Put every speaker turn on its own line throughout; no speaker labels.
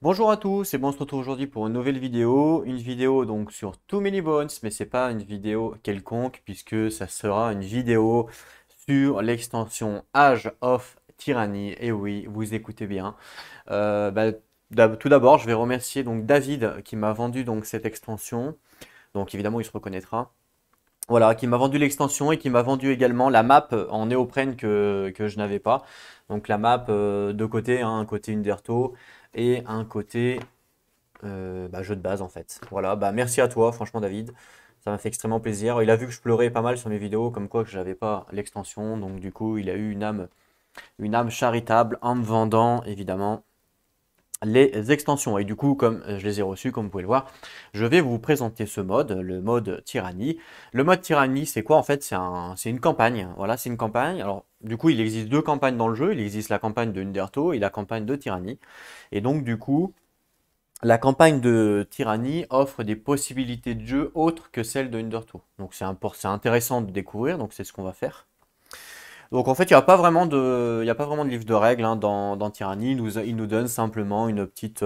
Bonjour à tous, c'est bon, on se retrouve aujourd'hui pour une nouvelle vidéo. Une vidéo donc sur Too Many Bones, mais c'est pas une vidéo quelconque puisque ça sera une vidéo sur l'extension Age of Tyranny. Et oui, vous écoutez bien. Tout d'abord, je vais remercier donc David qui m'a vendu donc cette extension. Donc évidemment, il se reconnaîtra. Voilà, qui m'a vendu l'extension et qui m'a vendu également la map en néoprène que je n'avais pas. Donc la map de côté, hein, un côté Undertow et un côté jeu de base en fait. Voilà, bah merci à toi, franchement David. Ça m'a fait extrêmement plaisir. Il a vu que je pleurais pas mal sur mes vidéos, comme quoi que j'avais pas l'extension. Donc du coup, il a eu une âme charitable en me vendant évidemment les extensions. Et du coup, comme je les ai reçues, comme vous pouvez le voir, je vais vous présenter ce mode, le mode tyrannie. Le mode tyrannie, c'est quoi en fait? C'est une campagne. Voilà, c'est une campagne. Alors, du coup, il existe deux campagnes dans le jeu. Il existe la campagne de Undertow et la campagne de Tyrannie. Et donc, du coup, la campagne de Tyrannie offre des possibilités de jeu autres que celles de Undertow. Donc, c'est intéressant de découvrir. Donc, c'est ce qu'on va faire. Donc en fait, il y a pas vraiment de livre de règles hein, dans Tyranny. Il nous donne simplement une petite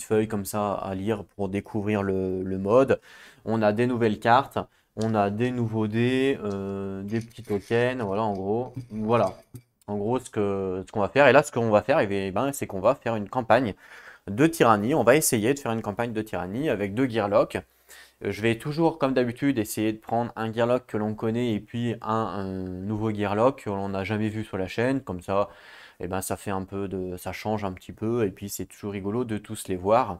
feuille comme ça à lire pour découvrir le mode. On a des nouvelles cartes, on a des nouveaux dés, des petits tokens, voilà en gros. Voilà. En gros, ce qu'on va faire. Et là, ce qu'on va faire, eh ben, c'est qu'on va faire une campagne de Tyranny. On va essayer de faire une campagne de Tyranny avec deux Gearlocks. Je vais toujours, comme d'habitude, essayer de prendre un Gearlock que l'on connaît et puis un nouveau Gearlock que l'on n'a jamais vu sur la chaîne. Comme ça, eh ben, ça fait un peu ça change un petit peu et puis c'est toujours rigolo de tous les voir.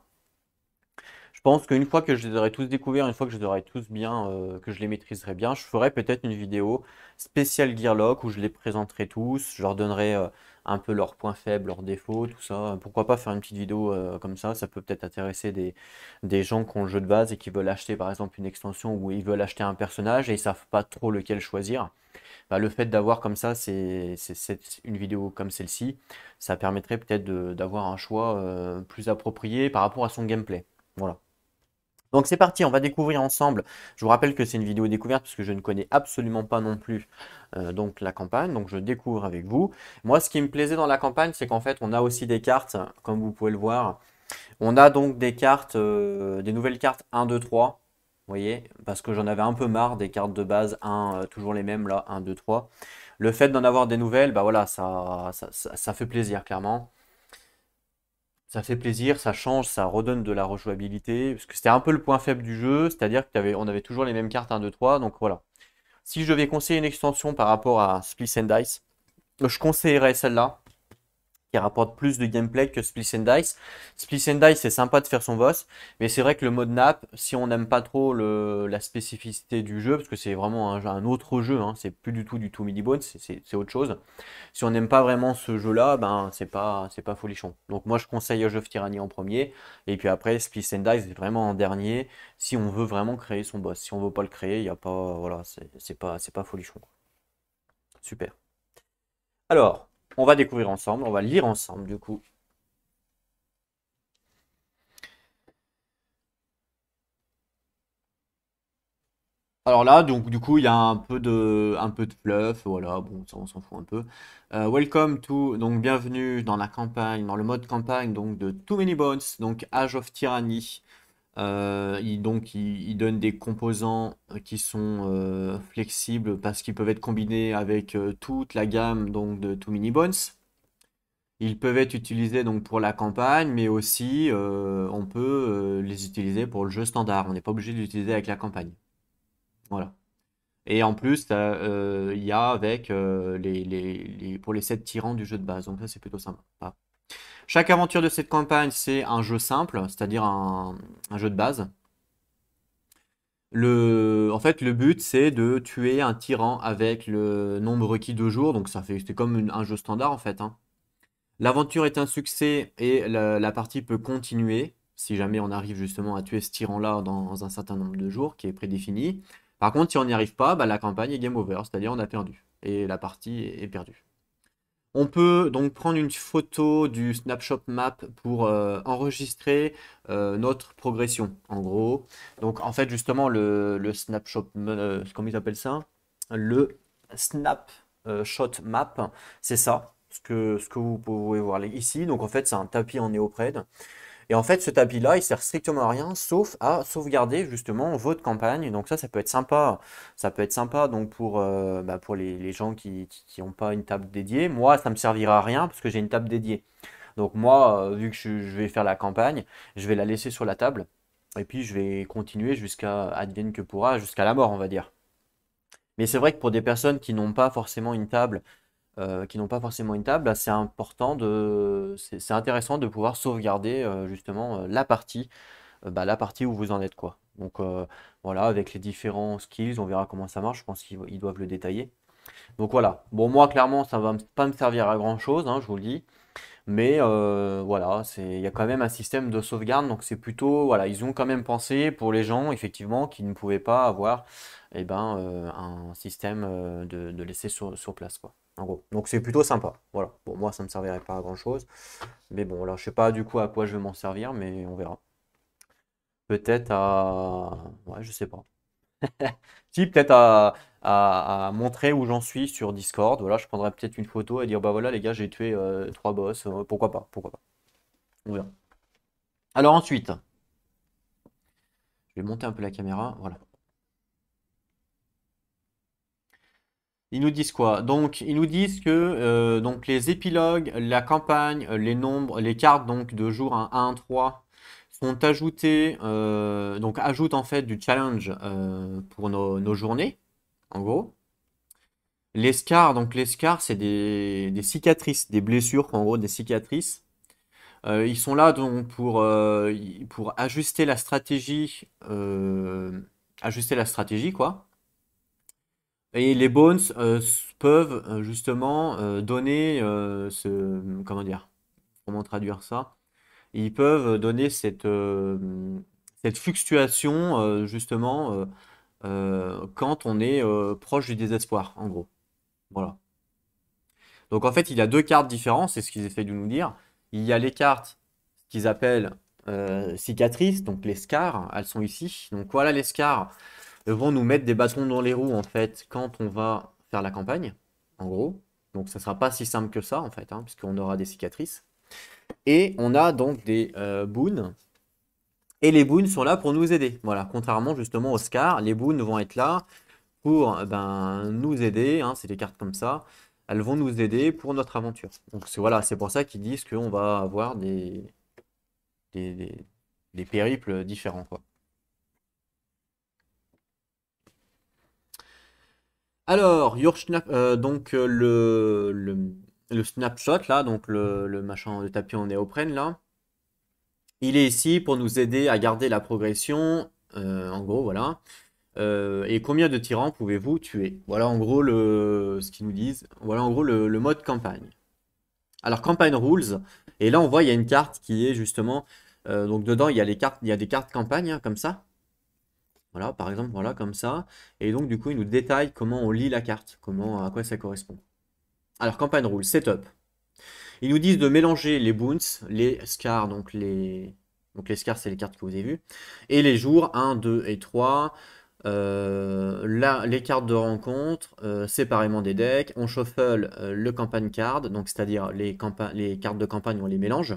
Je pense qu'une fois que je les aurai tous découverts, une fois que je les aurai tous bien, que je les maîtriserai bien, je ferai peut-être une vidéo spéciale Gearlock où je les présenterai tous, je leur donnerai un peu leurs points faibles, leurs défauts, tout ça. Pourquoi pas faire une petite vidéo comme ça peut peut-être intéresser des gens qui ont le jeu de base et qui veulent acheter par exemple une extension ou ils veulent acheter un personnage et ils savent pas trop lequel choisir. Bah, le fait d'avoir comme ça, une vidéo comme celle-ci, ça permettrait peut-être d'avoir un choix plus approprié par rapport à son gameplay. Voilà. Donc c'est parti, on va découvrir ensemble. Je vous rappelle que c'est une vidéo découverte parce que je ne connais absolument pas non plus donc la campagne, donc je découvre avec vous. Moi, ce qui me plaisait dans la campagne, c'est qu'en fait, on a aussi des cartes, comme vous pouvez le voir. On a donc des cartes, des nouvelles cartes 1, 2, 3. Vous voyez, parce que j'en avais un peu marre des cartes de base 1, toujours les mêmes là, 1, 2, 3. Le fait d'en avoir des nouvelles, bah voilà, ça fait plaisir clairement. Ça fait plaisir, ça change, ça redonne de la rejouabilité. Parce que c'était un peu le point faible du jeu, c'est-à-dire qu'on avait toujours les mêmes cartes 1, 2, 3. Donc voilà. Si je devais conseiller une extension par rapport à Split and Dice, je conseillerais celle-là qui rapporte plus de gameplay que Split and Dice. Split and Dice, c'est sympa de faire son boss, mais c'est vrai que le mode nap, si on n'aime pas trop la spécificité du jeu, parce que c'est vraiment un autre jeu, hein, c'est plus du tout du Too Many Bones, c'est autre chose. Si on n'aime pas vraiment ce jeu-là, ben c'est pas folichon. Donc moi je conseille Age of Tyranny en premier, et puis après Split and Dice vraiment en dernier, si on veut vraiment créer son boss. Si on veut pas le créer, il y a pas, voilà, c'est pas folichon. Super. Alors, on va découvrir ensemble, on va lire ensemble du coup. Alors là, donc du coup, il y a un peu de fluff, voilà, bon, ça on s'en fout un peu. Welcome to, donc bienvenue dans la campagne, dans le mode campagne donc de Too Many Bones, donc Age of Tyranny. Il donne des composants qui sont flexibles parce qu'ils peuvent être combinés avec toute la gamme donc de Too Many Bones. Ils peuvent être utilisés donc pour la campagne, mais aussi on peut les utiliser pour le jeu standard. On n'est pas obligé de l'utiliser avec la campagne. Voilà. Et en plus, il y a avec pour les 7 tyrans du jeu de base. Donc ça, c'est plutôt sympa. Voilà. Chaque aventure de cette campagne, c'est un jeu simple, c'est-à-dire un jeu de base. En fait, le but, c'est de tuer un tyran avec le nombre requis de jours. Donc c'est comme un jeu standard, en fait, hein. L'aventure est un succès et la partie peut continuer si jamais on arrive justement à tuer ce tyran-là dans un certain nombre de jours qui est prédéfini. Par contre, si on n'y arrive pas, bah, la campagne est game over, c'est-à-dire on a perdu et la partie est perdue. On peut donc prendre une photo du snapshot map pour enregistrer notre progression, en gros. Donc en fait, justement, le snapshot, comment ils appellent ça? Le snapshot map, c'est ça. ce que vous pouvez voir ici. Donc en fait, c'est un tapis en néoprène. Et en fait, ce tapis-là, il sert strictement à rien, sauf à sauvegarder justement votre campagne. Donc ça peut être sympa. Ça peut être sympa donc pour les gens qui n'ont pas une table dédiée. Moi, ça me servira à rien parce que j'ai une table dédiée. Donc moi, vu que je vais faire la campagne, je vais la laisser sur la table. Et puis je vais continuer jusqu'à advienne que pourra, jusqu'à la mort, on va dire. Mais c'est vrai que pour des personnes qui n'ont pas forcément une table, bah, c'est important c'est intéressant de pouvoir sauvegarder justement la partie où vous en êtes quoi. Donc voilà, avec les différents skills, on verra comment ça marche. Je pense qu'ils doivent le détailler. Donc voilà. Bon, moi clairement, ça va pas me servir à grand chose, hein, je vous le dis. Mais voilà, il y a quand même un système de sauvegarde, donc c'est plutôt, voilà, ils ont quand même pensé pour les gens, effectivement, qui ne pouvaient pas avoir eh ben, un système de laisser sur place, quoi, en gros. Donc c'est plutôt sympa, voilà. Bon, moi, ça ne me servirait pas à grand-chose, mais bon, là, je sais pas du coup à quoi je vais m'en servir, mais on verra. Peut-être à... Ouais, je sais pas. Si, peut-être à montrer où j'en suis sur Discord, voilà, je prendrais peut-être une photo et dire, bah voilà, les gars, j'ai tué 3 boss, pourquoi pas, pourquoi pas. On verra. Alors ensuite, je vais monter un peu la caméra. Voilà. Ils nous disent quoi? Donc, ils nous disent que donc les épilogues, la campagne, les nombres, les cartes donc de jour 1, 1, 3 sont ajoutés, donc ajoutent en fait du challenge pour nos journées, en gros. Les scars, donc les scars, c'est des cicatrices, des blessures, en gros, des cicatrices. Ils sont là donc pour ajuster la stratégie, quoi. Et les bones peuvent justement donner comment dire, comment traduire ça? Ils peuvent donner cette fluctuation justement quand on est proche du désespoir, en gros. Voilà. Donc en fait, il y a deux cartes différentes, c'est ce qu'ils essaient de nous dire. Il y a les cartes qu'ils appellent cicatrices, donc les scars, elles sont ici. Donc voilà, les scars vont nous mettre des bâtons dans les roues en fait quand on va faire la campagne, en gros. Donc ça sera pas si simple que ça en fait, hein, puisqu'on aura des cicatrices. Et on a donc des boons. Et les boons sont là pour nous aider. Voilà, contrairement justement aux scars, les boons vont être là pour nous aider, hein, c'est des cartes comme ça, elles vont nous aider pour notre aventure. Donc voilà, c'est pour ça qu'ils disent qu'on va avoir des, des- des périples différents, quoi. Alors, donc le snapshot là, donc le machin, le tapis en néoprène là, il est ici pour nous aider à garder la progression, en gros, voilà. Et combien de tyrans pouvez-vous tuer? Voilà en gros ce qu'ils nous disent. Voilà en gros le mode campagne. Alors campagne rules. Et là on voit il y a une carte qui est justement donc dedans il y a les cartes, il y a des cartes campagne hein, comme ça. Voilà par exemple voilà comme ça. Et donc du coup il nous détaille comment on lit la carte, comment à quoi ça correspond. Alors campagne rules setup. Ils nous disent de mélanger les boons, les scars donc les scars c'est les cartes que vous avez vues et les jours 1, 2 et 3. Là, les cartes de rencontre, séparément des decks. On shuffle le campagne card, donc c'est-à-dire les cartes de campagne, on les mélange.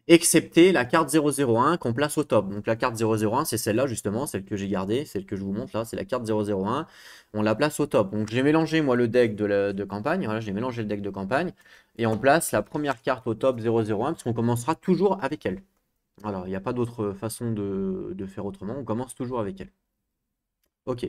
Excepté la carte 001 qu'on place au top. Donc la carte 001, c'est celle-là justement, celle que j'ai gardée, celle que je vous montre là, c'est la carte 001. On la place au top. Donc j'ai mélangé moi le deck de campagne, voilà, j'ai mélangé le deck de campagne. Et on place la première carte au top 001, parce qu'on commencera toujours avec elle. Alors, il n'y a pas d'autre façon de faire autrement, on commence toujours avec elle. Ok.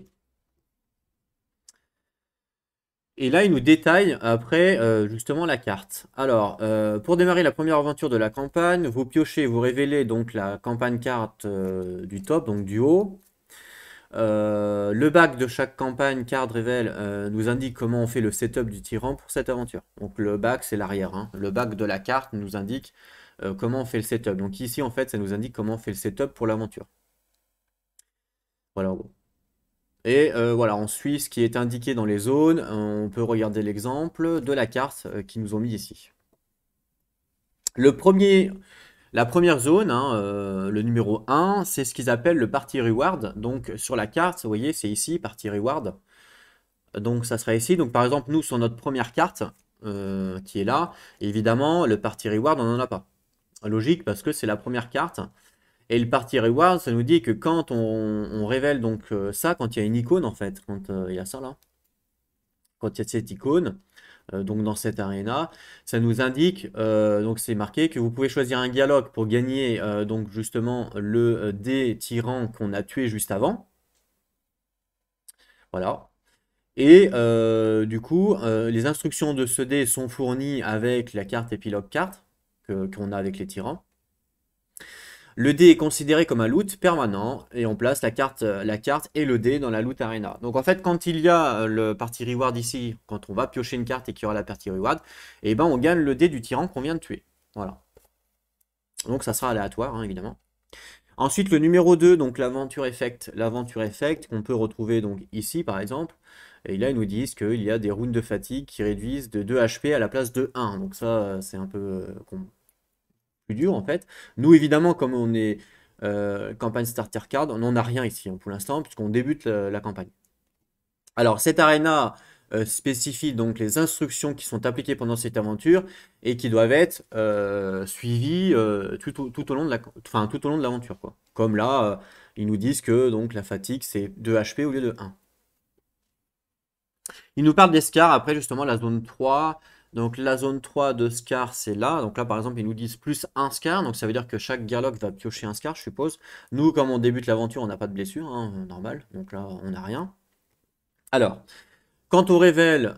Et là, il nous détaille après justement la carte. Alors, pour démarrer la première aventure de la campagne, vous piochez, vous révélez donc la campagne carte du top, donc du haut. Le bac de chaque campagne card révèle nous indique comment on fait le setup du tyran pour cette aventure. Donc le bac, c'est l'arrière, hein. Le bac de la carte nous indique comment on fait le setup. Donc ici, en fait, ça nous indique comment on fait le setup pour l'aventure. Voilà, en gros. Et voilà, on suit ce qui est indiqué dans les zones. On peut regarder l'exemple de la carte qu'ils nous ont mis ici. La première zone, hein, le numéro 1, c'est ce qu'ils appellent le party reward. Donc sur la carte, vous voyez, c'est ici, party reward. Donc ça sera ici. Donc par exemple, nous, sur notre première carte, qui est là. Et évidemment, le party reward, on n'en a pas. Logique, parce que c'est la première carte. Et le party reward, ça nous dit que quand on révèle donc ça, quand il y a une icône en fait, quand il y a ça là, quand il y a cette icône, donc dans cette arena, ça nous indique, donc c'est marqué que vous pouvez choisir un dialogue pour gagner donc justement le dé tyran qu'on a tué juste avant. Voilà. Et du coup, les instructions de ce dé sont fournies avec la carte épilogue carte qu'on a avec les tyrans. Le dé est considéré comme un loot permanent et on place la carte et le dé dans la loot arena. Donc en fait, quand il y a le party reward ici, quand on va piocher une carte et qu'il y aura la party reward, et ben on gagne le dé du tyran qu'on vient de tuer. Voilà. Donc ça sera aléatoire, hein, évidemment. Ensuite, le numéro 2, donc l'aventure effect. L'aventure effect qu'on peut retrouver donc ici, par exemple. Et là, ils nous disent qu'il y a des runes de fatigue qui réduisent de 2 HP à la place de 1. Donc ça, c'est un peu plus dur, en fait. Nous, évidemment, comme on est campagne starter card, on n'en a rien ici, hein, pour l'instant, puisqu'on débute la campagne. Alors, cette arena spécifie donc les instructions qui sont appliquées pendant cette aventure et qui doivent être suivies tout au long de tout au long de l'aventure, quoi. Comme là, ils nous disent que donc la fatigue c'est 2 HP au lieu de 1. Ils nous parlent des scars après justement la zone 3. Donc la zone 3 de scar c'est là. Donc là par exemple ils nous disent plus 1 scar. Donc ça veut dire que chaque Gearlock va piocher un scar je suppose. Nous comme on débute l'aventure on n'a pas de blessure, hein, normal. Donc là on n'a rien. Alors, quand on révèle,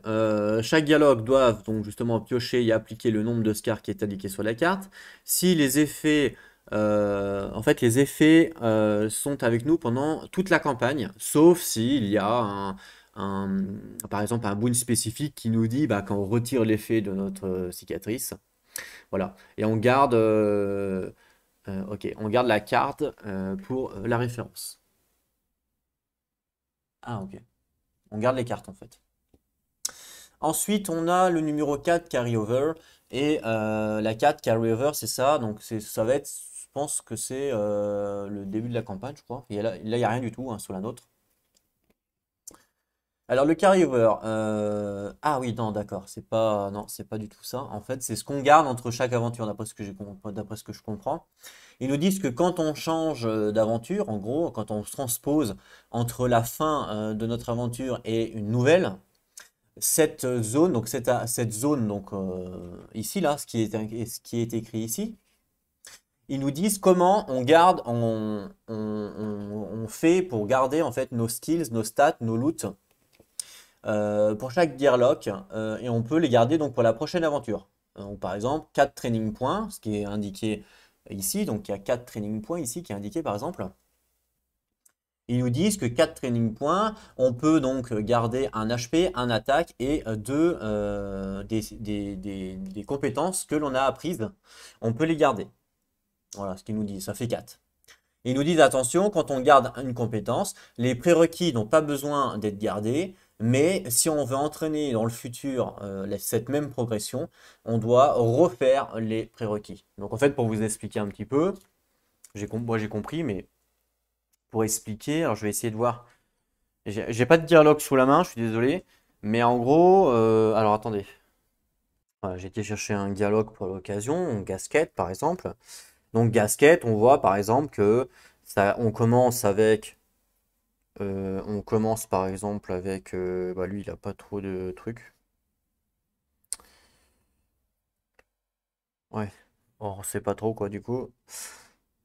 chaque dialogue doit donc justement piocher et appliquer le nombre de scars qui est indiqué sur la carte. Si les effets, en fait, les effets sont avec nous pendant toute la campagne, sauf s'il y a par exemple, un boon spécifique qui nous dit bah, quand on retire l'effet de notre cicatrice. Voilà. Et on garde, ok, on garde la carte pour la référence. Ah, ok. On garde les cartes en fait. Ensuite, on a le numéro 4, carry-over. Et la 4, carry-over, c'est ça. Donc, ça va être, je pense que c'est le début de la campagne, je crois. Et là, il n'y a rien du tout hein, sur la nôtre. Alors, le carry-over. Ah oui, non, d'accord. Non, c'est pas du tout ça. En fait, c'est ce qu'on garde entre chaque aventure, d'après ce que je comprends. Ils nous disent que quand on change d'aventure, en gros, quand on se transpose entre la fin de notre aventure et une nouvelle, cette zone, donc cette zone, donc ici là, ce qui est écrit ici, ils nous disent comment on garde, on fait pour garder en fait nos skills, nos stats, nos loots pour chaque gearlock et on peut les garder donc pour la prochaine aventure. Donc, par exemple, 4 training points, ce qui est indiqué ici, donc il y a 4 training points ici qui est indiqué par exemple. Ils nous disent que 4 training points, on peut donc garder un HP, un attaque et des compétences que l'on a apprises. On peut les garder. Voilà ce qu'ils nous disent, ça fait 4. Ils nous disent attention, quand on garde une compétence, les prérequis n'ont pas besoin d'être gardés, mais si on veut entraîner dans le futur cette même progression, on doit refaire les prérequis. Donc en fait, pour vous expliquer un petit peu, moi j'ai compris, mais pour expliquer, alors je vais essayer de voir. J'ai pas de dialogue sous la main, je suis désolé. Mais en gros, alors attendez. Voilà, j'ai été chercher un dialogue pour l'occasion, Gasket par exemple. Donc Gasket, on voit par exemple que on commence avec, on commence par exemple avec, bah lui il a pas trop de trucs. Ouais, on sait pas trop quoi du coup.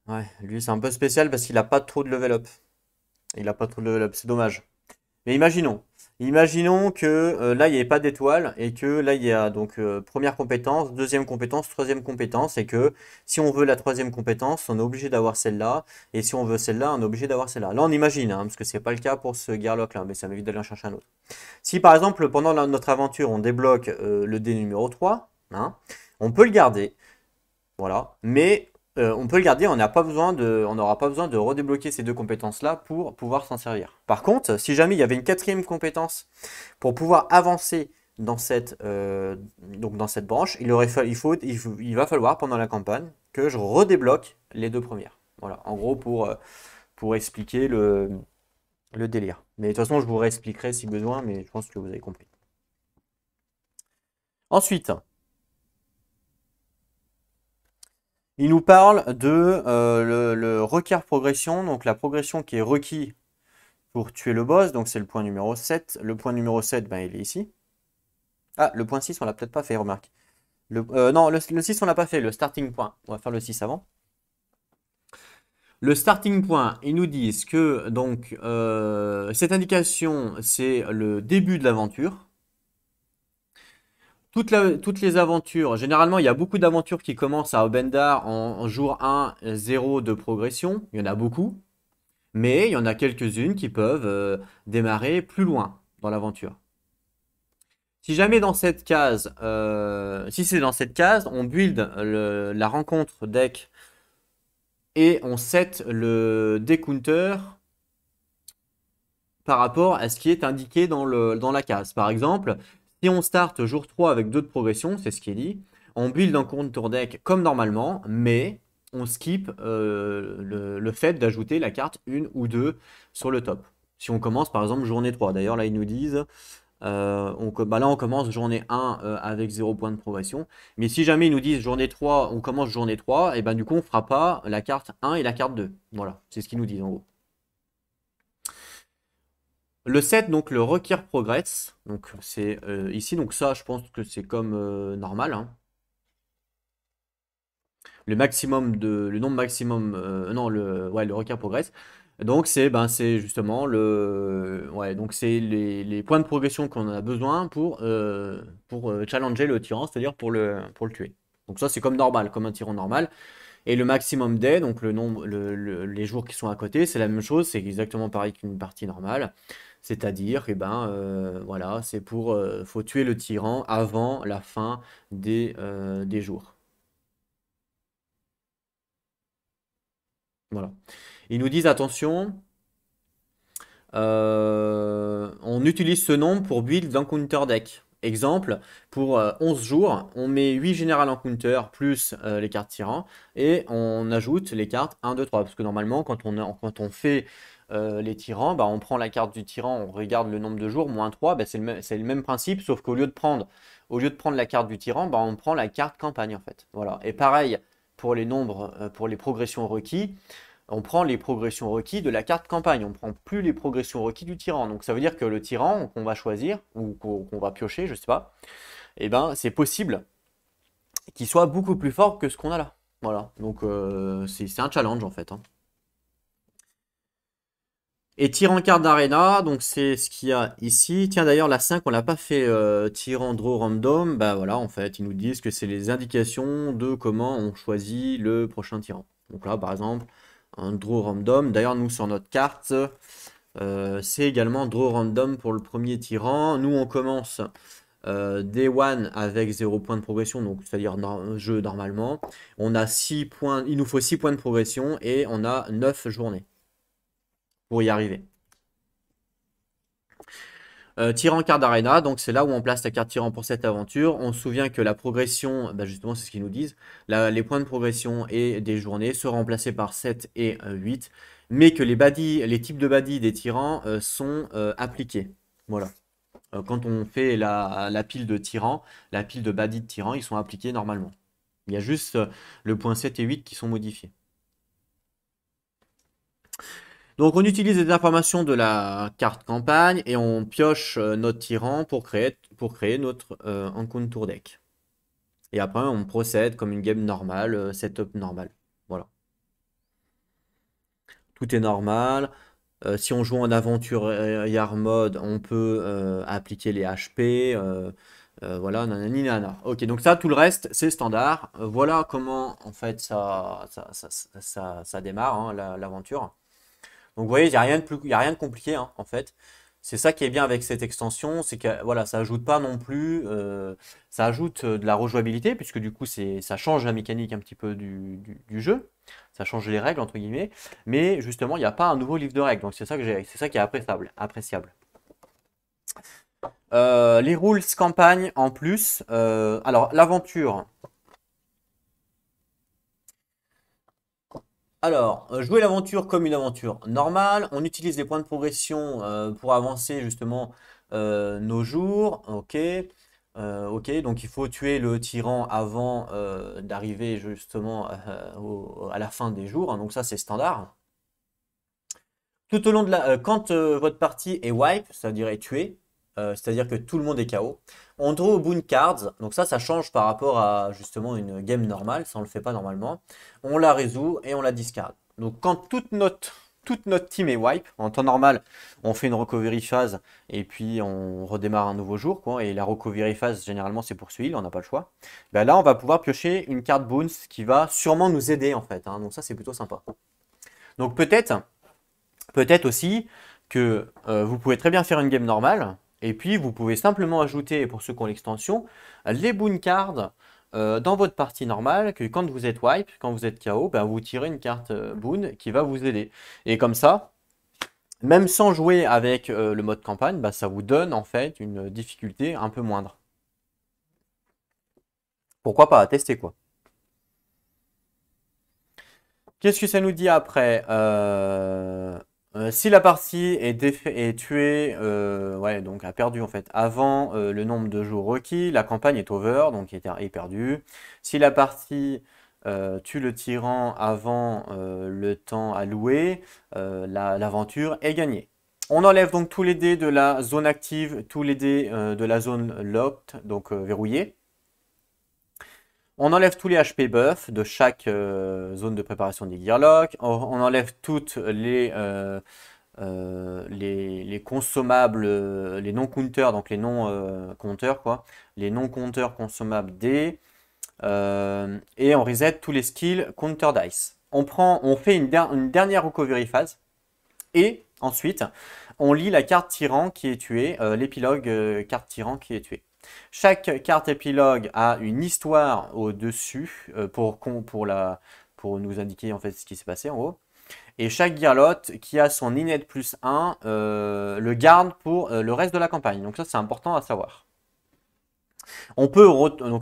Ouais, lui c'est un peu spécial parce qu'il a pas trop de level up. Il a pas trop de level up, c'est dommage. Mais imaginons que là, il n'y avait pas d'étoile et que là, il y a donc première compétence, deuxième compétence, troisième compétence et que si on veut la troisième compétence, on est obligé d'avoir celle-là et si on veut celle-là, on est obligé d'avoir celle-là. Là, on imagine, hein, parce que c'est pas le cas pour ce Gearlock-là, mais ça m'évite d'aller en chercher un autre. Si par exemple, pendant notre aventure, on débloque le dé numéro 3, hein, on peut le garder, voilà, mais on peut le garder, on n'aura pas besoin de redébloquer ces deux compétences-là pour pouvoir s'en servir. Par contre, si jamais il y avait une quatrième compétence pour pouvoir avancer donc dans cette branche, il va falloir pendant la campagne que je redébloque les deux premières. Voilà, en gros pour expliquer le délire. Mais de toute façon, je vous réexpliquerai si besoin, mais je pense que vous avez compris. Ensuite, il nous parle de le require progression, donc la progression qui est requis pour tuer le boss, donc c'est le point numéro 7. Le point numéro 7, ben, il est ici. Ah, le point 6, on l'a peut-être pas fait, remarque. Non, le 6, on l'a pas fait, le starting point. On va faire le 6 avant. Le starting point, ils nous disent que donc cette indication, c'est le début de l'aventure. Toutes les aventures, généralement, il y a beaucoup d'aventures qui commencent à Obendar en jour 1, 0 de progression. Il y en a beaucoup. Mais il y en a quelques-unes qui peuvent démarrer plus loin dans l'aventure. Si jamais dans cette case, si c'est dans cette case, on build la rencontre deck et on set le decounter par rapport à ce qui est indiqué dans la case. Par exemple, si on start jour 3 avec 2 de progression, c'est ce qui est dit, on build un contour deck comme normalement, mais on skip le fait d'ajouter la carte 1 ou 2 sur le top. Si on commence par exemple journée 3, d'ailleurs là ils nous disent, là on commence journée 1 avec 0 point de progression, mais si jamais ils nous disent journée 3, on commence journée 3, et ben du coup on fera pas la carte 1 et la carte 2. Voilà, c'est ce qu'ils nous disent en gros. Le 7, donc le require progress, donc c'est ici, donc ça je pense que c'est comme normal, hein. Le nombre maximum, non le require progress. Donc c'est justement donc c'est les points de progression qu'on a besoin pour challenger le tyran, c'est-à-dire pour le tuer. Donc ça c'est comme normal, comme un tyran normal. Et le maximum day, donc le nombre, les jours qui sont à côté, c'est la même chose, c'est exactement pareil qu'une partie normale. C'est-à-dire, voilà, c'est faut tuer le tyran avant la fin des jours. Voilà. Ils nous disent attention, on utilise ce nombre pour build d'un counter deck. Exemple, pour 11 jours, on met 8 général en counter plus les cartes tyrans et on ajoute les cartes 1, 2, 3. Parce que normalement, quand on fait les tyrans, bah, on prend la carte du tyran, on regarde le nombre de jours, moins 3, bah, c'est le même principe, sauf qu'au lieu de prendre la carte du tyran, bah, on prend la carte campagne en fait. Voilà. Et pareil pour les nombres, pour les progressions requis on prend les progressions requises de la carte campagne, on ne prend plus les progressions requises du tyran. Donc ça veut dire que le tyran qu'on va choisir, ou qu'on va piocher, je sais pas, eh ben, c'est possible qu'il soit beaucoup plus fort que ce qu'on a là. Voilà, donc c'est un challenge en fait, hein. Et tyran carte d'arena, donc c'est ce qu'il y a ici. Tiens d'ailleurs la 5 on l'a pas fait tyran draw random, bah voilà en fait ils nous disent que c'est les indications de comment on choisit le prochain tyran. Donc là par exemple un draw random. D'ailleurs, nous, sur notre carte, c'est également draw random pour le premier tyran. Nous, on commence day 1 avec 0 point de progression, donc c'est-à-dire jeu normalement. On a 6 points, il nous faut 6 points de progression et on a 9 journées pour y arriver. Tyran carte d'arena, donc c'est là où on place la carte tyran pour cette aventure. On se souvient que la progression, bah justement c'est ce qu'ils nous disent, les points de progression et des journées seront remplacés par 7 et 8, mais que les types de baddies des tyrans sont appliqués. Voilà. Quand on fait la pile de tyrans, la pile de baddies de tyrans, ils sont appliqués normalement. Il y a juste le point 7 et 8 qui sont modifiés. Donc on utilise les informations de la carte campagne et on pioche notre tyran pour créer notre encounter deck. Et après on procède comme une game normale, setup normal. Voilà. Tout est normal. Si on joue en aventure yard mode, on peut appliquer les HP. Voilà, nanani nana. Ok, donc ça, tout le reste, c'est standard. Voilà comment en fait ça démarre, hein, l'aventure. Donc vous voyez, il n'y a rien de compliqué hein, en fait. C'est ça qui est bien avec cette extension, c'est que voilà, ça ajoute pas non plus, ça ajoute de la rejouabilité puisque du coup ça change la mécanique un petit peu du jeu, ça change les règles entre guillemets, mais justement il n'y a pas un nouveau livre de règles, donc c'est ça qui est appréciable. Les rules campagne en plus, alors l'aventure. Alors, jouer l'aventure comme une aventure normale. On utilise les points de progression pour avancer justement nos jours. Ok. Ok, donc il faut tuer le tyran avant d'arriver justement à la fin des jours, hein, donc ça c'est standard. Tout au long de quand votre partie est wipe, c'est-à-dire est tuée, c'est-à-dire que tout le monde est KO, on draw boon cards, donc ça change par rapport à justement une game normale, ça on le fait pas normalement. On la résout et on la discard. Donc quand toute notre team est wipe, en temps normal, on fait une recovery phase et puis on redémarre un nouveau jour, quoi, et la recovery phase généralement c'est pour celui-là, on n'a pas le choix. Ben là on va pouvoir piocher une carte boons qui va sûrement nous aider en fait, hein, donc ça c'est plutôt sympa. Donc peut-être aussi que vous pouvez très bien faire une game normale, et puis vous pouvez simplement ajouter, pour ceux qui ont l'extension, les boon cards dans votre partie normale, que quand vous êtes wipe, quand vous êtes KO, ben, vous tirez une carte boon qui va vous aider. Et comme ça, même sans jouer avec le mode campagne, ben, ça vous donne en fait une difficulté un peu moindre. Pourquoi pas, tester quoi. Qu'est-ce que ça nous dit après? Si la partie est tuée, ouais, donc a perdu en fait, avant le nombre de jours requis, la campagne est over, donc est perdue. Si la partie tue le tyran avant le temps alloué, l'aventure est gagnée. On enlève donc tous les dés de la zone active, tous les dés de la zone locked, donc verrouillée. On enlève tous les HP buffs de chaque zone de préparation des Gearlock. On enlève toutes les consommables, les non-counters, donc les non-compteurs, quoi. Les non-compteurs consommables D. Et on reset tous les skills counter dice. On fait une dernière recovery phase. Et ensuite, on lit la carte tyran qui est tuée, l'épilogue carte tyran qui est tuée. Chaque carte épilogue a une histoire au-dessus pour nous indiquer en fait ce qui s'est passé en haut. Et chaque Gearlock qui a son init plus 1 le garde pour le reste de la campagne. Donc ça c'est important à savoir. Donc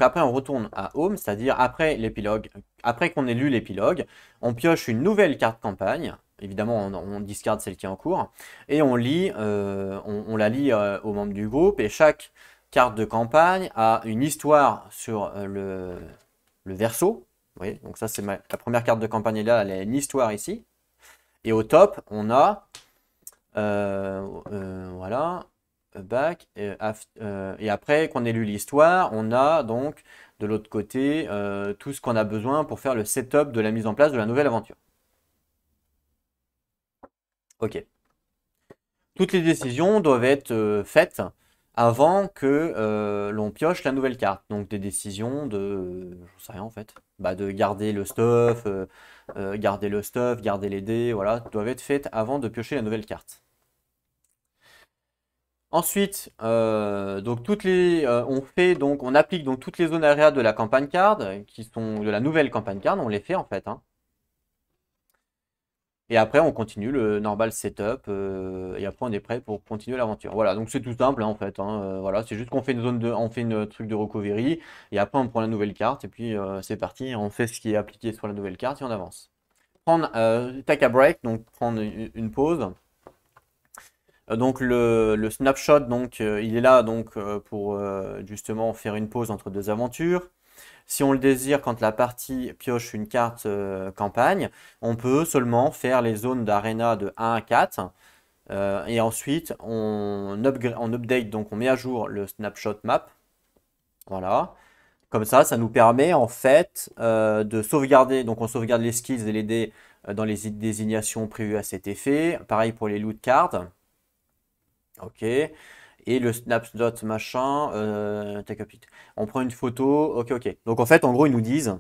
après on retourne à home, c'est-à-dire après l'épilogue, après qu'on ait lu l'épilogue, on pioche une nouvelle carte campagne. Évidemment, on discarde celle qui est en cours et on la lit aux membres du groupe. Et chaque carte de campagne a une histoire sur le verso. Vous voyez, donc ça c'est la première carte de campagne là, elle a une histoire ici. Et au top, on a voilà, back et après qu'on ait lu l'histoire, on a donc de l'autre côté tout ce qu'on a besoin pour faire le setup de la mise en place de la nouvelle aventure. Ok. Toutes les décisions doivent être faites avant que l'on pioche la nouvelle carte. Donc des décisions de, je sais rien en fait, bah, de garder le stuff, garder les dés, voilà, doivent être faites avant de piocher la nouvelle carte. Ensuite, donc on applique donc toutes les zones aréas de la campagne card, qui sont de la nouvelle campagne card, on les fait en fait, hein. Et après, on continue le normal setup, et après on est prêt pour continuer l'aventure. Voilà, donc c'est tout simple hein, en fait, hein, voilà, c'est juste qu'on fait on fait une truc de recovery, et après on prend la nouvelle carte, et puis c'est parti, on fait ce qui est appliqué sur la nouvelle carte, et on avance. Take a break, donc prendre une pause. Donc le snapshot, donc, il est là donc, pour justement faire une pause entre deux aventures. Si on le désire, quand la partie pioche une carte campagne, on peut seulement faire les zones d'arena de 1 à 4. Et ensuite, on update, donc on met à jour le snapshot map. Voilà. Comme ça nous permet en fait de sauvegarder. Donc on sauvegarde les skills et les dés dans les désignations prévues à cet effet. Pareil pour les loot cards. Ok. Et le snapshot machin, on prend une photo, ok. Donc en fait, en gros, ils nous disent,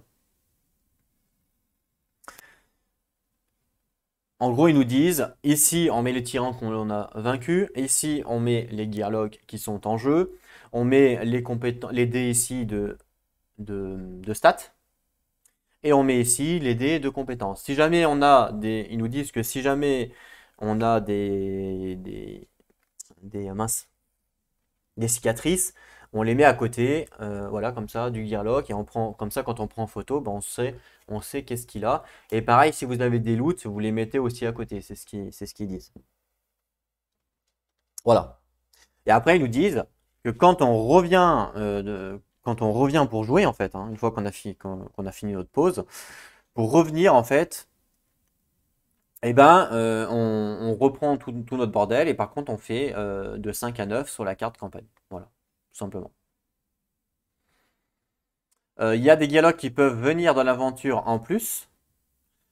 ici on met les tyrans qu'on a vaincus, ici on met les Gearlock qui sont en jeu, on met les dés ici de stats, et on met ici les dés de compétences. Si jamais on a ils nous disent que si jamais on a mince, des cicatrices, on les met à côté, voilà, comme ça, du Gearlock, et on prend, comme ça, quand on prend en photo, ben, on sait qu'est-ce qu'il a. Et pareil, si vous avez des loots, vous les mettez aussi à côté, c'est ce qu'ils disent. Voilà. Et après, ils nous disent, que quand on revient, quand on revient pour jouer, en fait, hein, une fois qu'on a fini notre pause, pour revenir, en fait, eh ben, on reprend tout notre bordel et par contre, on fait de 5 à 9 sur la carte campagne. Voilà, tout simplement. Il y a des dialogues qui peuvent venir dans l'aventure en plus.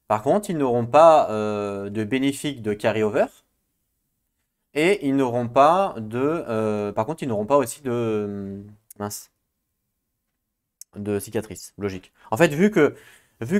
Par contre, ils n'auront pas de bénéfice de carry-over. Et ils n'auront pas de. Par contre, ils n'auront pas aussi de. Mince. De cicatrices. Logique. En fait, vu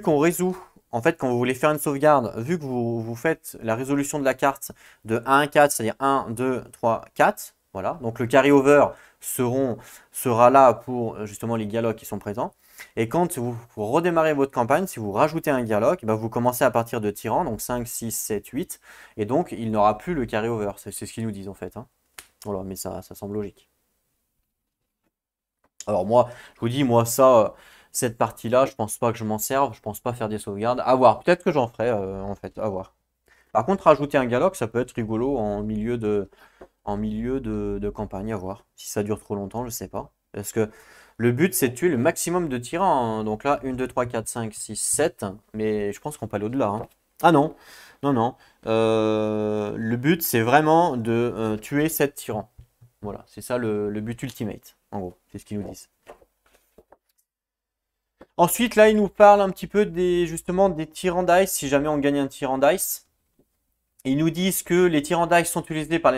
qu'on résout. En fait, quand vous voulez faire une sauvegarde, vu que vous faites la résolution de la carte de 1 à 4, c'est-à-dire 1, 2, 3, 4. Voilà. Donc le carry-over sera là pour justement les dialogues qui sont présents. Et quand vous redémarrez votre campagne, si vous rajoutez un dialogue, bah, vous commencez à partir de tyran, donc 5, 6, 7, 8. Et donc, il n'aura plus le carry-over. C'est ce qu'ils nous disent en fait, hein. Voilà, mais ça semble logique. Alors moi, je vous dis, moi ça, cette partie-là, je pense pas que je m'en serve. Je pense pas faire des sauvegardes. À voir. Peut-être que j'en ferai en fait. À voir. Par contre, rajouter un dialogue, ça peut être rigolo en milieu de campagne. À voir. Si ça dure trop longtemps, je sais pas. Parce que le but, c'est de tuer le maximum de tyrans, hein. Donc là, 1, 2, 3, 4, 5, 6, 7. Mais je pense qu'on peut aller au-delà, hein. Ah non, non, non. Le but, c'est vraiment de tuer 7 tyrans. Voilà, c'est ça le but ultimate, en gros. C'est ce qu'ils nous disent. Ensuite, là, ils nous parlent un petit peu justement des tyrans d'ice, si jamais on gagne un tyran d'ice. Ils nous disent que les tyrans d'ice sont utilisés par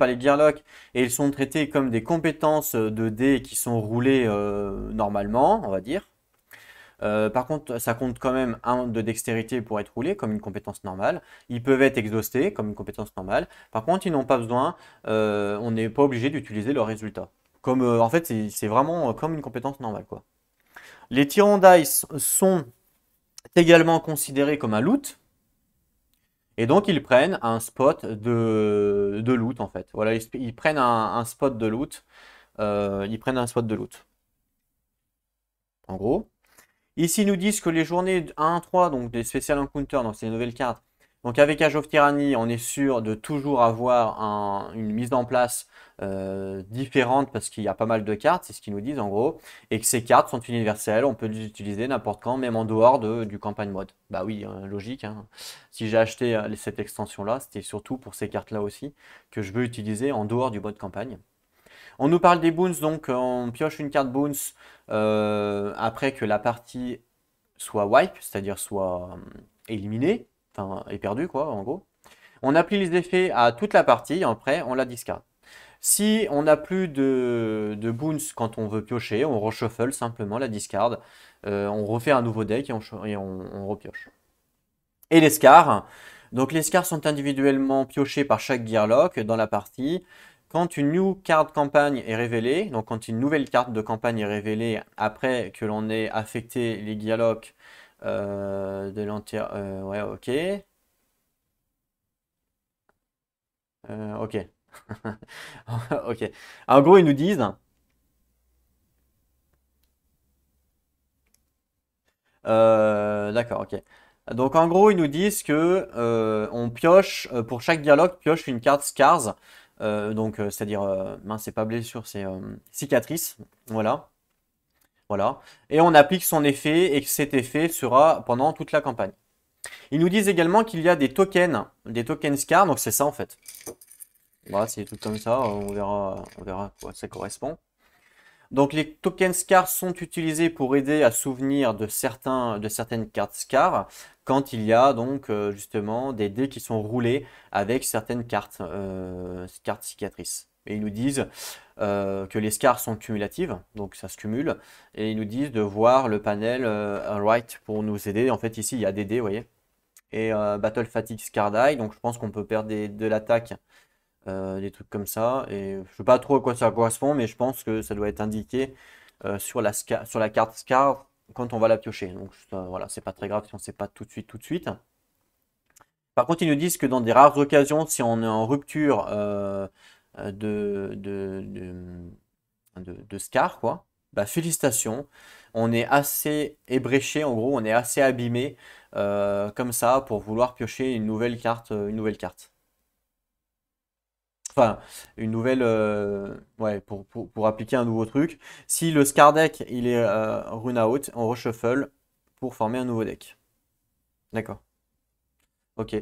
les Gearlocks et ils sont traités comme des compétences de dés qui sont roulées normalement, on va dire. Par contre, ça compte quand même un de dextérité pour être roulé, comme une compétence normale. Ils peuvent être exhaustés, comme une compétence normale. Par contre, ils n'ont pas besoin, on n'est pas obligé d'utiliser leurs résultats. Comme, en fait, c'est vraiment comme une compétence normale, quoi. Les tyrans d'ice sont également considérés comme un loot. Et donc, ils prennent un spot de loot, en fait. Voilà, ils prennent un spot de loot. Ils prennent un spot de loot. En gros. Ici, ils nous disent que les journées 1-3, donc des Special Encounters, donc c'est les nouvelles cartes. Donc avec Age of Tyranny, on est sûr de toujours avoir une mise en place différente parce qu'il y a pas mal de cartes, c'est ce qu'ils nous disent en gros. Et que ces cartes sont universelles, on peut les utiliser n'importe quand, même en dehors du campagne mode. Bah oui, logique, hein. Si j'ai acheté cette extension-là, c'était surtout pour ces cartes-là aussi que je veux utiliser en dehors du mode campagne. On nous parle des boons, donc on pioche une carte boons après que la partie soit wipe, c'est-à-dire soit éliminée, enfin est perdue quoi en gros. On applique les effets à toute la partie, après on la discard. Si on n'a plus de boons quand on veut piocher, on reshuffle simplement la discard. On refait un nouveau deck et on repioche. Et les scars. Donc les scars sont individuellement piochés par chaque Gearlock dans la partie. Quand une new card campagne est révélée, donc quand une nouvelle carte de campagne est révélée après que l'on ait affecté les Gearlocks de l'entière... ouais, ok. Ok. Ok. En gros, ils nous disent... D'accord, ok. Donc en gros, ils nous disent que on pioche, pour chaque dialogue, pioche une carte Scars. Donc c'est-à-dire, mince, c'est pas blessure, c'est cicatrice. Voilà. Voilà. Et on applique son effet et que cet effet sera pendant toute la campagne. Ils nous disent également qu'il y a des tokens Scars, donc c'est ça en fait. Voilà, c'est des trucs comme ça, on verra à quoi ça correspond. Donc les tokens SCAR sont utilisés pour aider à souvenir de certaines cartes SCAR quand il y a donc justement des dés qui sont roulés avec certaines cartes cicatrices. Et ils nous disent que les SCAR sont cumulatives, donc ça se cumule. Et ils nous disent de voir le panel right pour nous aider. En fait ici il y a des dés, vous voyez. Et Battle Fatigue Scar Die, donc je pense qu'on peut perdre de l'attaque des trucs comme ça. Et je sais pas trop à quoi ça correspond, mais je pense que ça doit être indiqué sur la carte Scar quand on va la piocher. Donc voilà, c'est pas très grave si on sait pas tout de suite, tout de suite. Par contre, ils nous disent que dans des rares occasions, si on est en rupture de, de, de, de Scar, quoi, bah félicitations. On est assez ébréché, en gros, on est assez abîmé comme ça pour vouloir piocher une nouvelle carte, une nouvelle carte. Enfin, une nouvelle... ouais, pour appliquer un nouveau truc. Si le Scar deck, il est rune out, on reshuffle pour former un nouveau deck. D'accord. Ok.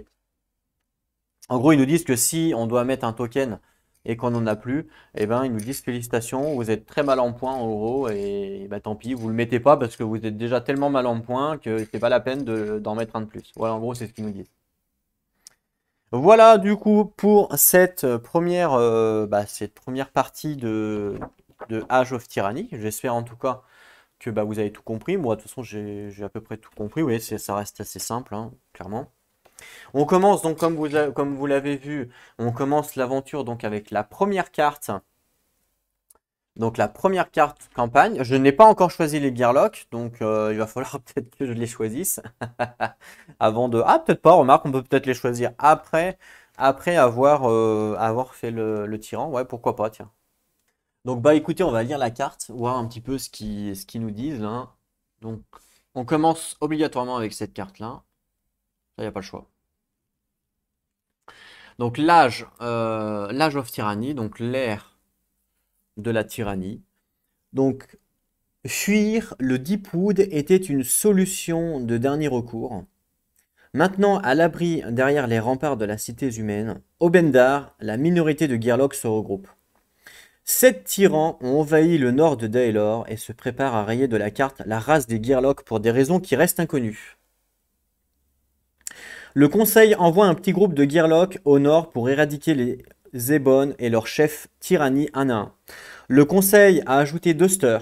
En gros, ils nous disent que si on doit mettre un token et qu'on n'en a plus, eh ben, ils nous disent félicitations, vous êtes très mal en point en gros, et bah, tant pis, vous le mettez pas parce que vous êtes déjà tellement mal en point que c'est pas la peine d'en mettre un de plus. Voilà, en gros, c'est ce qu'ils nous disent. Voilà, du coup, pour cette première partie de Age of Tyranny. J'espère en tout cas que bah, vous avez tout compris. Moi, de toute façon, j'ai à peu près tout compris. Oui, ça reste assez simple, hein, clairement. On commence donc, comme vous l'avez vu, on commence l'aventure donc avec la première carte. Donc la première carte campagne. Je n'ai pas encore choisi les Gearlock, donc il va falloir peut-être que je les choisisse avant de. Ah, peut-être pas. Remarque, on peut peut-être les choisir après avoir fait le tyran. Ouais, pourquoi pas, tiens. Donc bah écoutez, on va lire la carte, voir un petit peu ce qu'ils nous disent là. Donc on commence obligatoirement avec cette carte-là. Là, il n'y a pas le choix. Donc l'âge of tyrannie, donc l'ère de la tyrannie. Donc fuir le Deepwood était une solution de dernier recours. Maintenant à l'abri derrière les remparts de la cité humaine, au Bendar, la minorité de Gearlock se regroupe. 7 tyrans ont envahi le nord de Daelor et se préparent à rayer de la carte la race des Gearlock pour des raisons qui restent inconnues. Le conseil envoie un petit groupe de Gearlock au nord pour éradiquer les Zébon et leur chef Tyrannie un à un. Le conseil a ajouté Duster,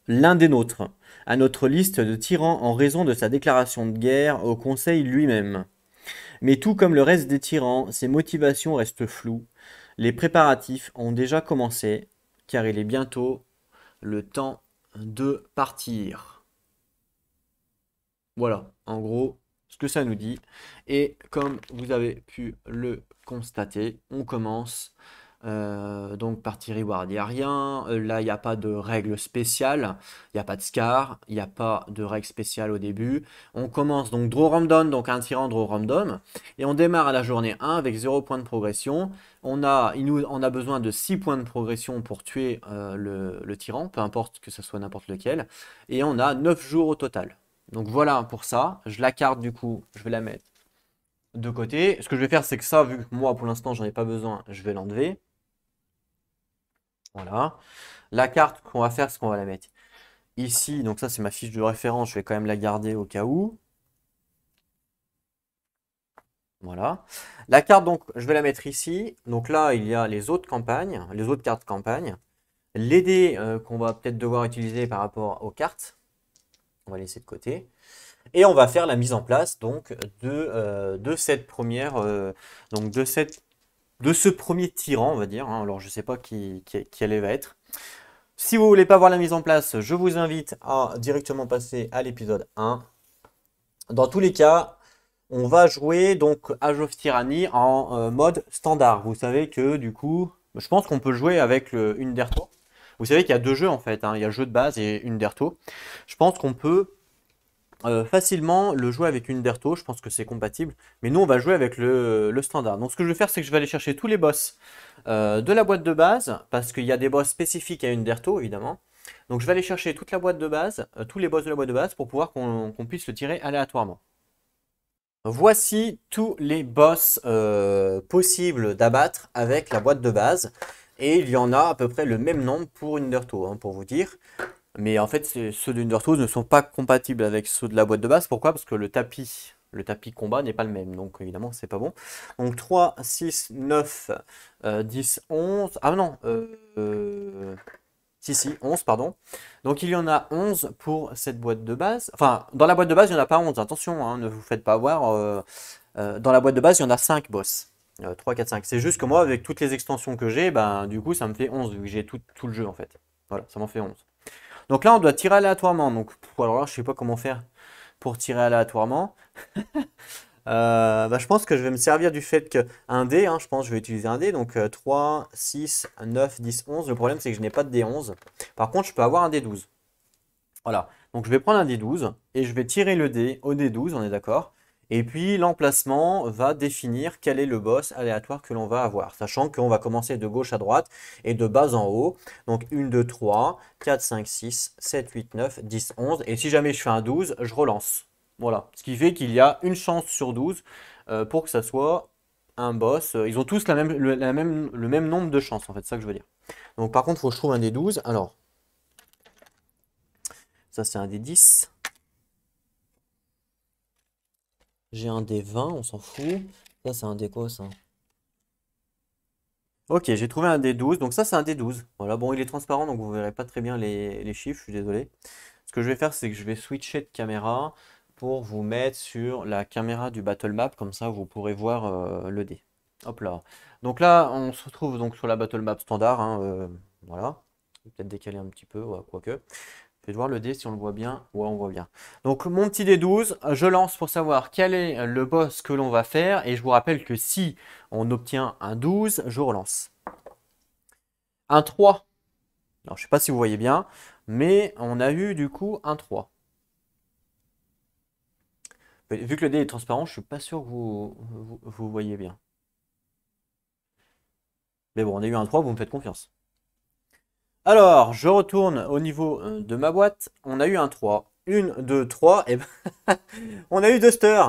l'un des nôtres, à notre liste de tyrans en raison de sa déclaration de guerre au conseil lui-même. Mais tout comme le reste des tyrans, ses motivations restent floues. Les préparatifs ont déjà commencé, car il est bientôt le temps de partir. Voilà, en gros, ce que ça nous dit. Et comme vous avez pu le constater, on commence donc partie reward. Il n'y a rien, là il n'y a pas de règle spéciale, il n'y a pas de scar, il n'y a pas de règle spéciale au début. On commence donc draw random, donc un tyran draw random, et on démarre à la journée 1 avec 0 points de progression. On a besoin de 6 points de progression pour tuer le tyran, peu importe que ce soit n'importe lequel, et on a 9 jours au total. Donc voilà pour ça, la carte du coup, je vais la mettre de côté. Ce que je vais faire, c'est que ça, vu que moi pour l'instant j'en ai pas besoin, je vais l'enlever. Voilà. La carte qu'on va faire, c'est qu'on va la mettre ici. Donc ça, c'est ma fiche de référence. Je vais quand même la garder au cas où. Voilà. La carte, donc, je vais la mettre ici. Donc là, il y a les autres campagnes, les autres cartes campagne. Les dés qu'on va peut-être devoir utiliser par rapport aux cartes. On va laisser de côté. Et on va faire la mise en place donc de cette première donc de ce premier tyran, on va dire, hein. Alors je sais pas qui elle va être. Si vous voulez pas voir la mise en place, je vous invite à directement passer à l'épisode 1. Dans tous les cas, on va jouer donc Age of Tyranny en mode standard. Vous savez que du coup, je pense qu'on peut jouer avec une Derto. Vous savez qu'il y a deux jeux en fait, hein. Il y a le jeu de base et une Derto. Je pense qu'on peut facilement le jouer avec une Derto, je pense que c'est compatible. Mais nous, on va jouer avec le standard. Donc ce que je vais faire, c'est que je vais aller chercher tous les boss de la boîte de base, parce qu'il y a des boss spécifiques à une Derto, évidemment. Donc je vais aller chercher toute la boîte de base, tous les boss de la boîte de base, pour pouvoir qu'on puisse le tirer aléatoirement. Voici tous les boss possibles d'abattre avec la boîte de base. Et il y en a à peu près le même nombre pour une Derto, hein, pour vous dire. Mais en fait, ceux d'Undertoes ne sont pas compatibles avec ceux de la boîte de base. Pourquoi? Parce que le tapis combat n'est pas le même. Donc évidemment, c'est pas bon. Donc 3, 6, 9, 10, 11. Ah non, si, 11, pardon. Donc il y en a 11 pour cette boîte de base. Enfin, dans la boîte de base, il n'y en a pas 11. Attention, hein, ne vous faites pas avoir. Dans la boîte de base, il y en a 5 boss. 3, 4, 5. C'est juste que moi, avec toutes les extensions que j'ai, ben, du coup, ça me fait 11, vu que j'ai tout le jeu en fait. Voilà, ça m'en fait 11. Donc là, on doit tirer aléatoirement. Donc, alors là, je sais pas comment faire pour tirer aléatoirement. Je pense que je vais me servir du fait qu'un dé, hein, je pense que je vais utiliser un dé. Donc 3, 6, 9, 10, 11. Le problème, c'est que je n'ai pas de dé 11. Par contre, je peux avoir un dé 12. Voilà. Donc je vais prendre un dé 12 et je vais tirer le dé au dé 12, on est d'accord. Et puis l'emplacement va définir quel est le boss aléatoire que l'on va avoir, sachant qu'on va commencer de gauche à droite et de bas en haut. Donc 1, 2, 3, 4, 5, 6, 7, 8, 9, 10, 11. Et si jamais je fais un 12, je relance. Voilà. Ce qui fait qu'il y a une chance sur 12 pour que ça soit un boss. Ils ont tous le même nombre de chances, en fait, c'est ça que je veux dire. Donc par contre, il faut que je trouve un des 12. Alors, ça c'est un des 10. J'ai un des 20, on s'en fout. Ça c'est un des quoi ça? Ok, j'ai trouvé un des 12. Donc ça c'est un des 12. Voilà, bon il est transparent donc vous verrez pas très bien les chiffres, je suis désolé. Ce que je vais faire c'est que je vais switcher de caméra pour vous mettre sur la caméra du Battle Map, comme ça vous pourrez voir le dé. Hop là. Donc là on se retrouve donc sur la Battle Map standard, hein, voilà. Peut-être décaler un petit peu, ouais, quoique. Je vais voir le dé si on le voit bien. Ouais, on voit bien. Donc mon petit dé 12, je lance pour savoir quel est le boss que l'on va faire. Et je vous rappelle que si on obtient un 12, je relance. Un 3. Alors je ne sais pas si vous voyez bien, mais on a eu du coup un 3. Vu que le dé est transparent, je ne suis pas sûr que vous voyez bien. Mais bon, on a eu un 3, vous me faites confiance. Alors, je retourne au niveau de ma boîte. On a eu un 3. 1, 2, 3. Et ben on a eu Duster.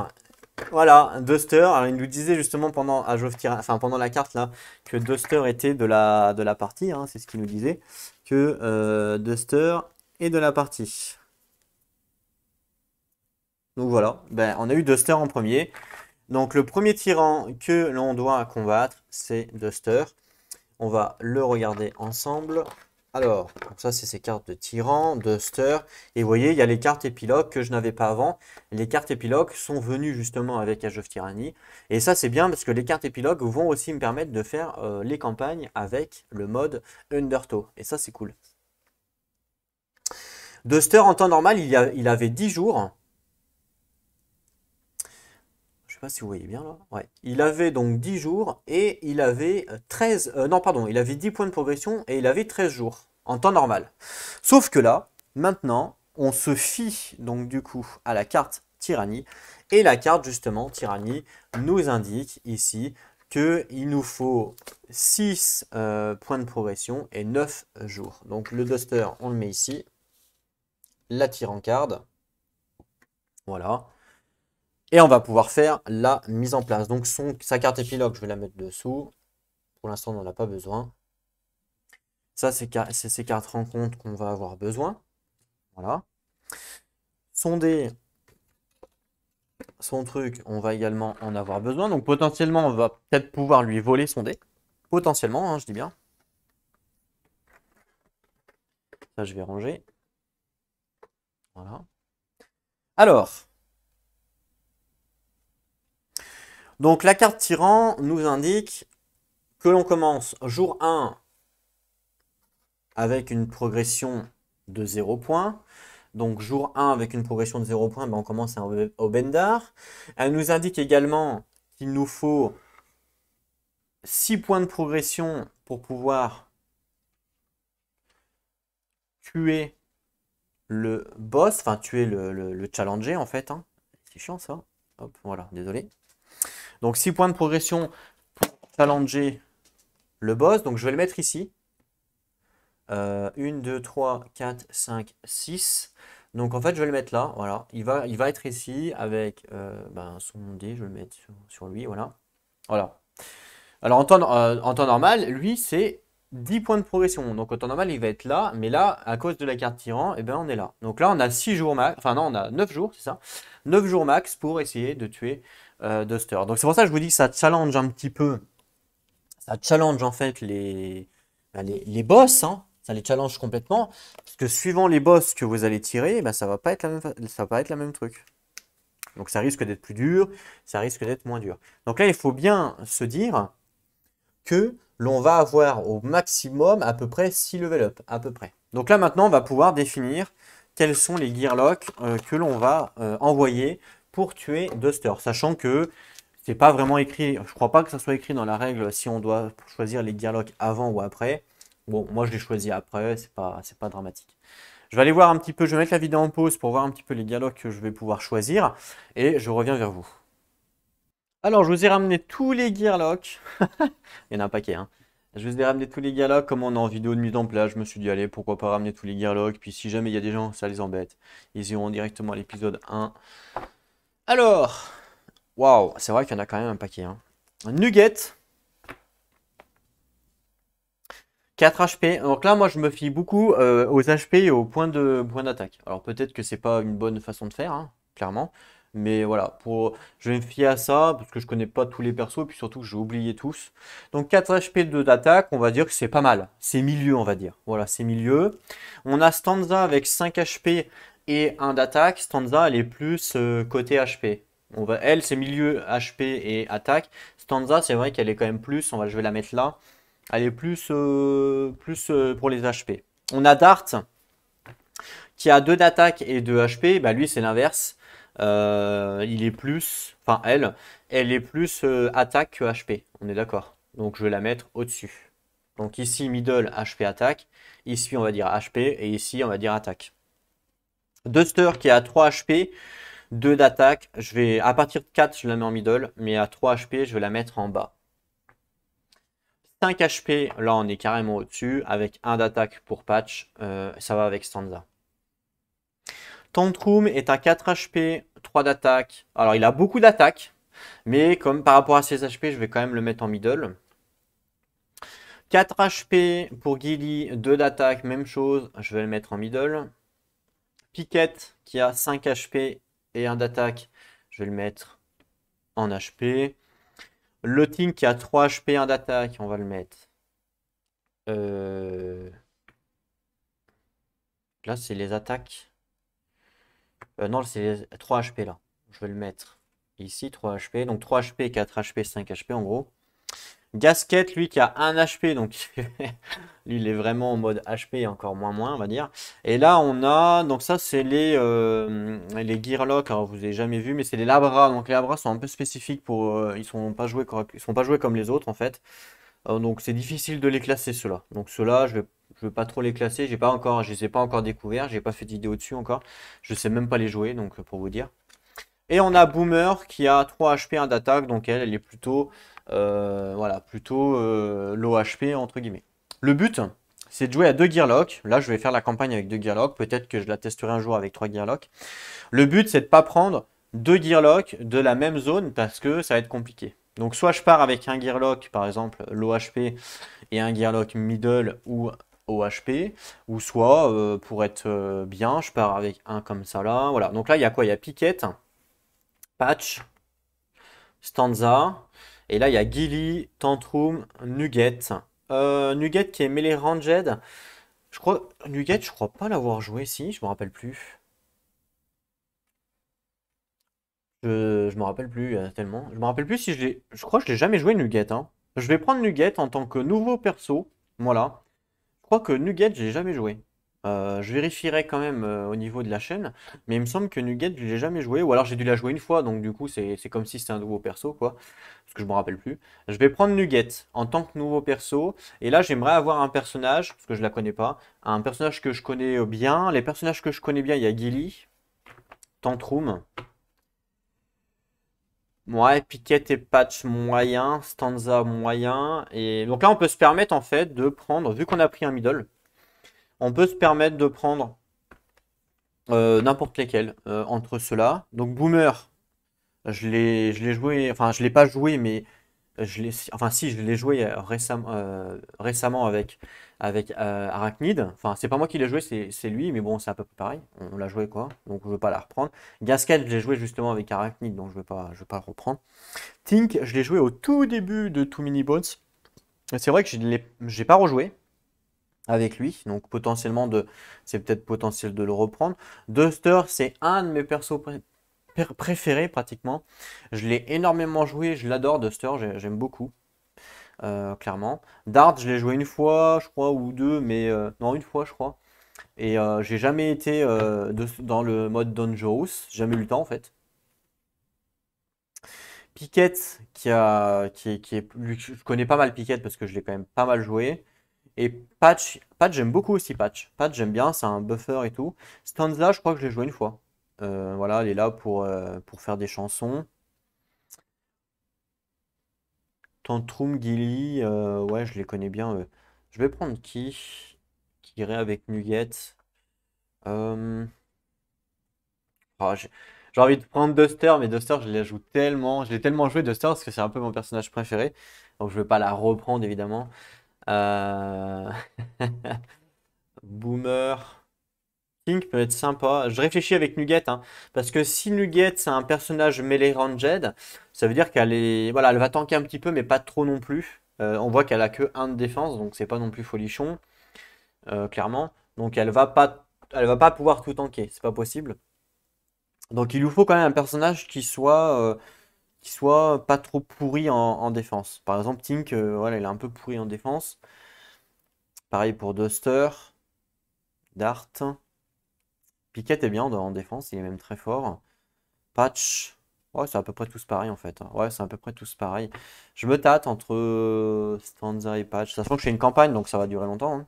Voilà, Duster. Alors, il nous disait justement pendant pendant la carte là, que Duster était de la partie. Hein, c'est ce qu'il nous disait. Que Duster est de la partie. Donc voilà, ben, on a eu Duster en premier. Donc le premier tyran que l'on doit combattre, c'est Duster. On va le regarder ensemble. Alors, ça c'est ces cartes de tyran, Duster. Et vous voyez, il y a les cartes épilogues que je n'avais pas avant. Les cartes épilogues sont venues justement avec Age of Tyranny. Et ça c'est bien parce que les cartes épilogues vont aussi me permettre de faire les campagnes avec le mode Undertow. Et ça c'est cool. Duster en temps normal, il avait 10 jours. Je sais pas si vous voyez bien là. Ouais. Il avait donc 10 jours et il avait 13. Non, pardon, il avait 10 points de progression et il avait 13 jours en temps normal. Sauf que là, maintenant, on se fie donc du coup à la carte Tyrannie. Et la carte justement Tyrannie nous indique ici qu'il nous faut 6 points de progression et 9 jours. Donc le Duster, on le met ici. La Tyran card. Voilà. Et on va pouvoir faire la mise en place. Donc sa carte épilogue, je vais la mettre dessous. Pour l'instant, on n'en a pas besoin. Ça, c'est ces cartes rencontres qu'on va avoir besoin. Voilà. Son dé, son truc, on va également en avoir besoin. Donc potentiellement, on va peut-être pouvoir lui voler son dé. Potentiellement, hein, je dis bien. Ça, je vais ranger. Voilà. Alors. Donc la carte tyran nous indique que l'on commence jour 1 avec une progression de 0 points. Donc jour 1 avec une progression de 0 points, ben on commence au Bendar. Elle nous indique également qu'il nous faut 6 points de progression pour pouvoir tuer le boss, enfin tuer le challenger en fait. Hein. C'est chiant ça. Hop, voilà, désolé. Donc 6 points de progression pour challenger le boss. Donc je vais le mettre ici. 1, 2, 3, 4, 5, 6. Donc en fait, je vais le mettre là. Voilà. Il va être ici avec son dé. Je vais le mettre sur lui. Voilà. Voilà. Alors en temps normal, lui, c'est 10 points de progression. Donc en temps normal, il va être là. Mais là, à cause de la carte tyran, eh ben, on est là. Donc là, on a 6 jours max. Enfin non, on a 9 jours, c'est ça. 9 jours max pour essayer de tuer Duster. Donc c'est pour ça que je vous dis que ça challenge un petit peu. Ça challenge en fait les boss. Hein. Ça les challenge complètement. Parce que suivant les boss que vous allez tirer, ben, ça va pas être la même truc. Donc ça risque d'être plus dur, ça risque d'être moins dur. Donc là, il faut bien se dire que l'on va avoir au maximum à peu près 6 level up. À peu près. Donc là, maintenant, on va pouvoir définir quels sont les gearlocks que l'on va envoyer pour tuer Duster. Sachant que c'est pas vraiment écrit, je crois pas que ça soit écrit dans la règle si on doit choisir les gearlocks avant ou après. Bon, moi je l'ai choisi après, c'est pas dramatique. Je vais aller voir un petit peu, je vais mettre la vidéo en pause pour voir un petit peu les gearlocks que je vais pouvoir choisir et je reviens vers vous. Alors, je vous ai ramené tous les gearlocks. Il y en a un paquet, hein. Je vous ai ramené tous les gearlocks. Comme on est en vidéo de mise en place, je me suis dit, allez, pourquoi pas ramener tous les gearlocks. Puis si jamais il y a des gens, ça les embête, ils iront directement à l'épisode 1. Alors, waouh, c'est vrai qu'il y en a quand même un paquet, hein. Nugget, 4 HP. Donc là, moi, je me fie beaucoup aux HP et aux points d'attaque. Alors peut-être que c'est pas une bonne façon de faire, hein, clairement. Mais voilà, je vais me fier à ça parce que je connais pas tous les persos et puis surtout que j'ai oublié tous. Donc 4 HP d'attaque, on va dire que c'est pas mal. C'est milieu, on va dire. Voilà, c'est milieu. On a Stanza avec 5 HP et 1 d'attaque. Stanza, elle est plus côté HP. Elle, c'est milieu HP et attaque. Stanza, c'est vrai qu'elle est quand même plus. Je vais la mettre là. Elle est plus pour les HP. On a Dart qui a 2 d'attaque et 2 HP. Bah, lui, c'est l'inverse. Il est plus. Enfin, elle est plus attaque que HP. On est d'accord. Donc, je vais la mettre au-dessus. Donc, ici, middle, HP, attaque. Ici, on va dire HP. Et ici, on va dire attaque. Duster qui a 3 HP, 2 d'attaque. À partir de 4, je la mets en middle. Mais à 3 HP, je vais la mettre en bas. 5 HP, là on est carrément au-dessus, avec 1 d'attaque pour patch, ça va avec Stanza. Tantrum est à 4 HP, 3 d'attaque. Alors il a beaucoup d'attaque, mais comme par rapport à ses HP, je vais quand même le mettre en middle. 4 HP pour Gilly, 2 d'attaque, même chose, je vais le mettre en middle. Piquette qui a 5 HP et 1 d'attaque, je vais le mettre en HP. Lotting qui a 3 HP et 1 d'attaque, on va le mettre. Là, c'est les attaques. Non, c'est les 3 HP là. Je vais le mettre ici, 3 HP. Donc 3 HP, 4 HP, 5 HP en gros. Gasket, lui qui a 1 HP, donc lui il est vraiment en mode HP, encore moins, on va dire. Et là on a, donc ça c'est les Gearlock, alors vous avez jamais vu, mais c'est les Labras. Donc les Labras sont un peu spécifiques ils sont pas joués ils sont pas joués comme les autres en fait. Donc c'est difficile de les classer ceux-là. Donc ceux-là, je vais pas trop les classer. Je les ai pas encore découverts. J'ai pas fait de vidéo dessus encore. Je sais même pas les jouer, donc pour vous dire. Et on a Boomer qui a 3 HP, 1 d'attaque. Donc elle est plutôt, voilà, plutôt low HP entre guillemets. Le but, c'est de jouer à 2 Gearlock. Là, je vais faire la campagne avec 2 Gearlock. Peut-être que je la testerai un jour avec 3 Gearlock. Le but, c'est de pas prendre 2 Gearlock de la même zone parce que ça va être compliqué. Donc soit je pars avec un Gearlock, par exemple, low HP, et un Gearlock middle ou OHP, ou soit pour être bien, je pars avec un comme ça là. Voilà, donc là il y a quoi? Il y a Piquette, Patch, Stanza, et là il y a Gilly, Tantrum, Nugget. Nugget qui est melee ranged. Nugget, je crois pas l'avoir joué, si, je me rappelle plus. Je me rappelle plus tellement. Je me rappelle plus si je l'ai. Je crois que je l'ai jamais joué Nugget, hein. Je vais prendre Nugget en tant que nouveau perso. Voilà. Je crois que Nugget, je l'ai jamais joué. Je vérifierai quand même au niveau de la chaîne. Mais il me semble que Nugget, je l'ai jamais joué. Ou alors j'ai dû la jouer une fois. Donc du coup, c'est comme si c'était un nouveau perso, quoi. Parce que je me rappelle plus. Je vais prendre Nugget en tant que nouveau perso. Et là, j'aimerais avoir un personnage, parce que je la connais pas. Un personnage que je connais bien. Les personnages que je connais bien, il y a Gilly, Tantrum. Ouais, Piquette et Patch moyen, Stanza moyen. Et donc là, on peut se permettre en fait de prendre, vu qu'on a pris un middle, on peut se permettre de prendre n'importe lesquels entre ceux-là. Donc Boomer, je l'ai joué, enfin je l'ai pas joué, mais enfin si, je l'ai joué récemment avec Arachnid. Enfin, c'est pas moi qui l'ai joué, c'est lui, mais bon, c'est à peu près pareil. On l'a joué quoi, donc je veux pas la reprendre. Gasket, je l'ai joué justement avec Arachnid, donc je vais pas le reprendre. Tink, je l'ai joué au tout début de Too Many Bones. C'est vrai que j'ai pas rejoué avec lui, donc c'est peut-être potentiel de le reprendre. Duster, c'est un de mes persos préférés pratiquement. Je l'ai énormément joué, je l'adore Duster, j'aime beaucoup, clairement. Dart, je l'ai joué une fois, je crois, ou deux, mais non, une fois, je crois. Et j'ai jamais été dans le mode Dangerous, j'ai jamais eu le temps en fait. Piquette, je connais pas mal Piquette parce que je l'ai quand même pas mal joué. Et Patch j'aime beaucoup aussi Patch. Patch, j'aime bien, c'est un buffer et tout. Stanza, je crois que je l'ai joué une fois. Voilà, elle est là pour faire des chansons. Tantrum, Gilly, ouais, je les connais bien. Je vais prendre qui irait avec Nugget. Euh, j'ai envie de prendre Duster, mais Duster, je la joue tellement. Je l'ai tellement joué Duster parce que c'est un peu mon personnage préféré. Donc je ne vais pas la reprendre évidemment. Euh, Boomer. Pink peut être sympa. Je réfléchis avec Nugget, hein, parce que si Nugget c'est un personnage melee ranged, ça veut dire qu'elle est, voilà, elle va tanker un petit peu, mais pas trop non plus. On voit qu'elle a que 1 de défense, donc c'est pas non plus folichon, clairement. Donc elle va pas pouvoir tout tanker, c'est pas possible. Donc il nous faut quand même un personnage qui soit pas trop pourri en défense. Par exemple, Tink, voilà, il est un peu pourri en défense. Pareil pour Duster, Dart. Piquet est bien en défense, il est même très fort. Patch, ouais, c'est à peu près tous pareil en fait, hein. Ouais, c'est à peu près tous pareil. Je me tâte entre Stanza et Patch. Sachant que je fais une campagne, donc ça va durer longtemps, hein.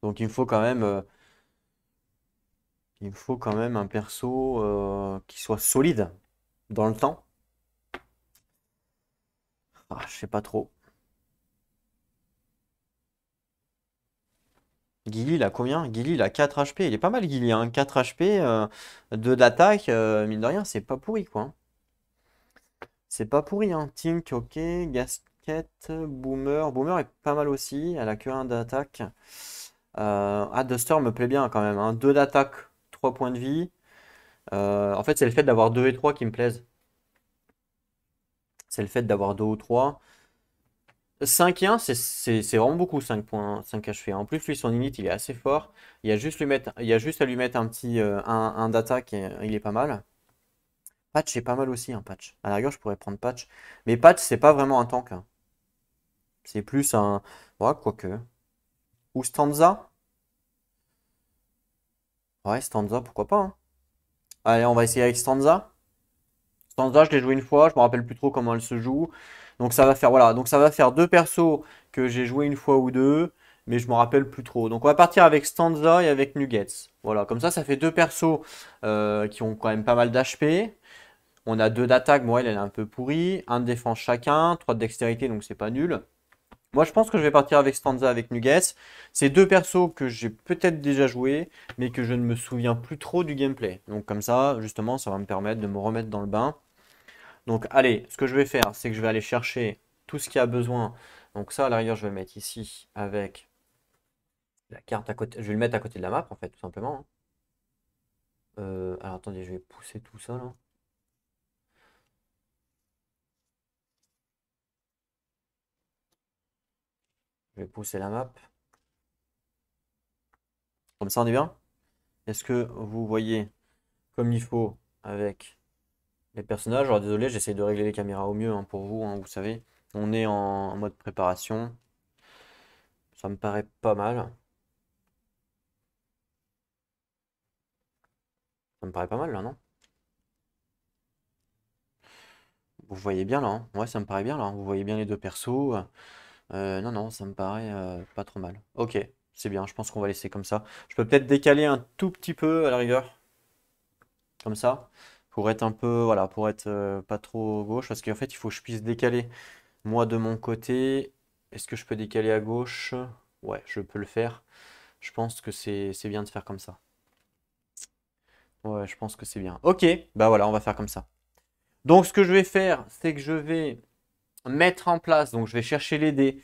Donc il me faut quand même un perso qui soit solide dans le temps. Ah, je sais pas trop. Gilly, il a combien? Gilly, il a 4 HP. Il est pas mal, Gilly, hein. 4 HP, 2 d'attaque, mine de rien, c'est pas pourri, quoi, hein. C'est pas pourri, hein. Tink, ok. Gasket, Boomer. Boomer est pas mal aussi. Elle a que 1 d'attaque. Duster me plaît bien quand même, hein. 2 d'attaque, 3 points de vie. En fait, c'est le fait d'avoir 2 et 3 qui me plaisent. C'est le fait d'avoir 2 ou 3. 5 et 1, c'est vraiment beaucoup, 5 points, 5 HP. En plus, lui, son init, il est assez fort. Il y a juste à lui mettre un petit 1 d'attaque et il est pas mal. Patch est pas mal aussi, hein, Patch. À la rigueur, je pourrais prendre Patch. Mais Patch, c'est pas vraiment un tank, hein. C'est plus un. Ouais, quoique. Ou Stanza? Ouais, Stanza, pourquoi pas, hein. Allez, on va essayer avec Stanza. Stanza, je l'ai joué une fois, je me rappelle plus trop comment elle se joue. Donc ça va faire, voilà, donc ça va faire 2 persos que j'ai joué une fois ou deux, mais je me rappelle plus trop. Donc on va partir avec Stanza et avec Nuggets. Voilà, comme ça fait 2 persos qui ont quand même pas mal d'HP. On a 2 d'attaque, bon elle est un peu pourrie, 1 de défense chacun, 3 de dextérité, donc c'est pas nul. Moi je pense que je vais partir avec Stanza avec Nuggets. C'est 2 persos que j'ai peut-être déjà joué, mais que je ne me souviens plus trop du gameplay. Donc comme ça, justement, ça va me permettre de me remettre dans le bain. Donc allez, ce que je vais faire, c'est que je vais aller chercher tout ce qu'il y a besoin. Donc ça, à l'arrière, je vais le mettre ici avec la carte à côté. Je vais le mettre à côté de la map, en fait, tout simplement, hein. Alors attendez, je vais pousser tout ça là. Je vais pousser la map. Comme ça, on est bien? Est-ce que vous voyez comme il faut avec les personnages? Alors désolé, j'essaie de régler les caméras au mieux, hein, pour vous, hein, vous savez. On est en mode préparation. Ça me paraît pas mal. Ça me paraît pas mal là, non? Vous voyez bien là, hein? Ouais, ça me paraît bien là, hein. Vous voyez bien les deux persos. Non, non, ça me paraît pas trop mal. Ok, c'est bien, je pense qu'on va laisser comme ça. Je peux peut-être décaler un tout petit peu à la rigueur, comme ça, pour être un peu, voilà, pour être pas trop gauche, parce qu'en fait, il faut que je puisse décaler moi de mon côté. Est-ce que je peux décaler à gauche? Ouais, je peux le faire. Je pense que c'est bien de faire comme ça. Ouais, je pense que c'est bien. Ok, bah voilà, on va faire comme ça. Donc, ce que je vais faire, c'est que je vais mettre en place, donc je vais chercher les dés,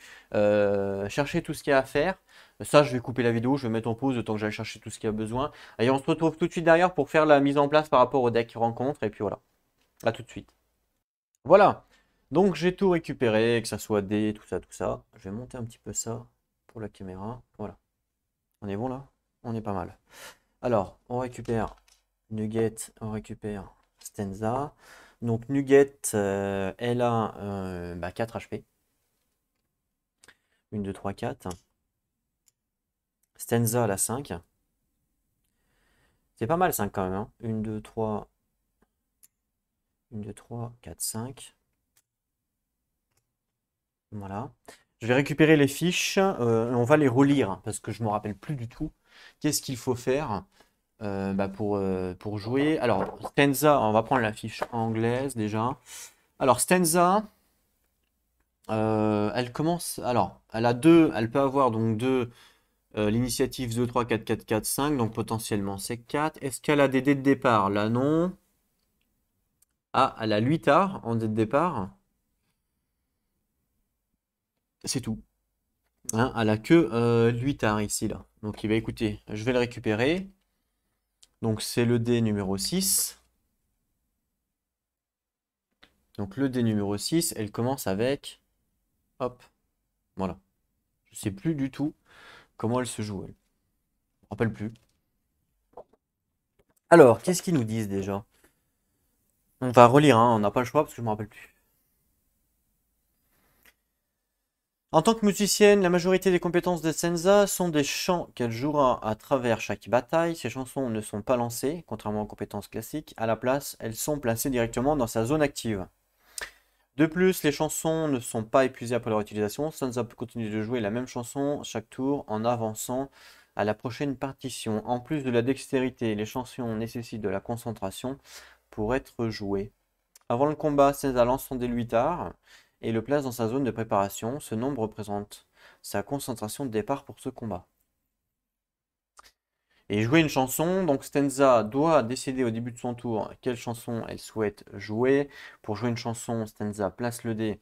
chercher tout ce qu'il y a à faire. Ça, je vais couper la vidéo, je vais mettre en pause le temps que j'aille chercher tout ce qu'il y a besoin. Et on se retrouve tout de suite derrière pour faire la mise en place par rapport au deck rencontre. Et puis voilà, à tout de suite. Voilà, donc j'ai tout récupéré, que ça soit dés, tout ça, tout ça. Je vais monter un petit peu ça pour la caméra. Voilà, on est bon là? On est pas mal. Alors, on récupère Nugget, on récupère Stanza. Donc Nugget, elle a 4 HP. 1, 2, 3, 4. Stanza, elle a 5. C'est pas mal 5 quand même, hein. 1, 2, 3. 1, 2, 3, 4, 5. Voilà. Je vais récupérer les fiches. On va les relire, hein, parce que je ne me rappelle plus du tout. Qu'est-ce qu'il faut faire pour jouer? Alors, Stanza, on va prendre la fiche anglaise déjà. Alors, Stanza, Elle commence. Alors, elle a deux. Elle peut avoir donc deux. L'initiative 2, 3, 4, 4, 4, 5. Donc potentiellement c'est 4. Est-ce qu'elle a des dés de départ? Là, non. Ah, elle a 8 arts en dés de départ. C'est tout. Hein, elle a que 8 arts ici, là. Donc, il va écouter. Je vais le récupérer. Donc, c'est le dé numéro 6. Donc, le dé numéro 6, elle commence avec. Hop. Voilà. Je sais plus du tout comment elle se joue, elle. Je me rappelle plus. Alors, qu'est-ce qu'ils nous disent déjà? On va relire, hein, on n'a pas le choix parce que je me rappelle plus. En tant que musicienne, la majorité des compétences de Senza sont des chants qu'elle jouera à travers chaque bataille. Ces chansons ne sont pas lancées, contrairement aux compétences classiques. À la place, elles sont placées directement dans sa zone active. De plus, les chansons ne sont pas épuisées après leur utilisation. Sansa peut continuer de jouer la même chanson chaque tour en avançant à la prochaine partition. En plus de la dextérité, les chansons nécessitent de la concentration pour être jouées. Avant le combat, Sansa lance son dé 8 et le place dans sa zone de préparation. Ce nombre représente sa concentration de départ pour ce combat. Et jouer une chanson, donc Stenza doit décider au début de son tour quelle chanson elle souhaite jouer. Pour jouer une chanson, Stenza place le dé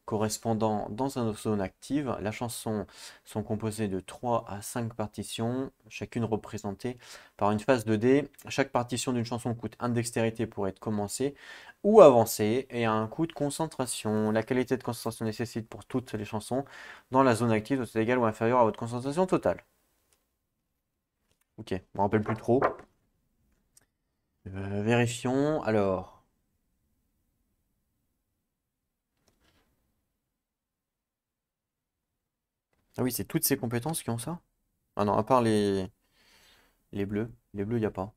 correspondant dans une zone active. La chanson sont composées de 3 à 5 partitions, chacune représentée par une phase de dé. Chaque partition d'une chanson coûte 1 de dextérité pour être commencée ou avancée et a un coût de concentration. La qualité de concentration nécessite pour toutes les chansons dans la zone active doit être égale ou inférieure à votre concentration totale. Ok, je me rappelle plus trop. Vérifions. Alors. Ah oui, c'est toutes ces compétences qui ont ça? Ah non, à part les bleus. Les bleus, il n'y a pas.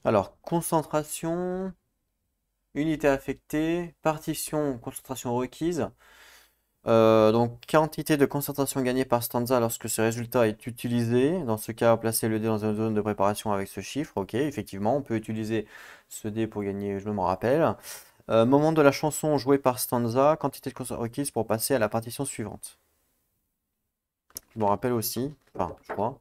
Alors, concentration, unité affectée, partition, concentration requise. Donc, quantité de concentration gagnée par stanza lorsque ce résultat est utilisé. Dans ce cas, placer le dé dans une zone de préparation avec ce chiffre. Ok, effectivement, on peut utiliser ce dé pour gagner, je me rappelle. Moment de la chanson jouée par stanza, quantité de concentration requise pour passer à la partition suivante. Je me rappelle aussi, enfin, je crois.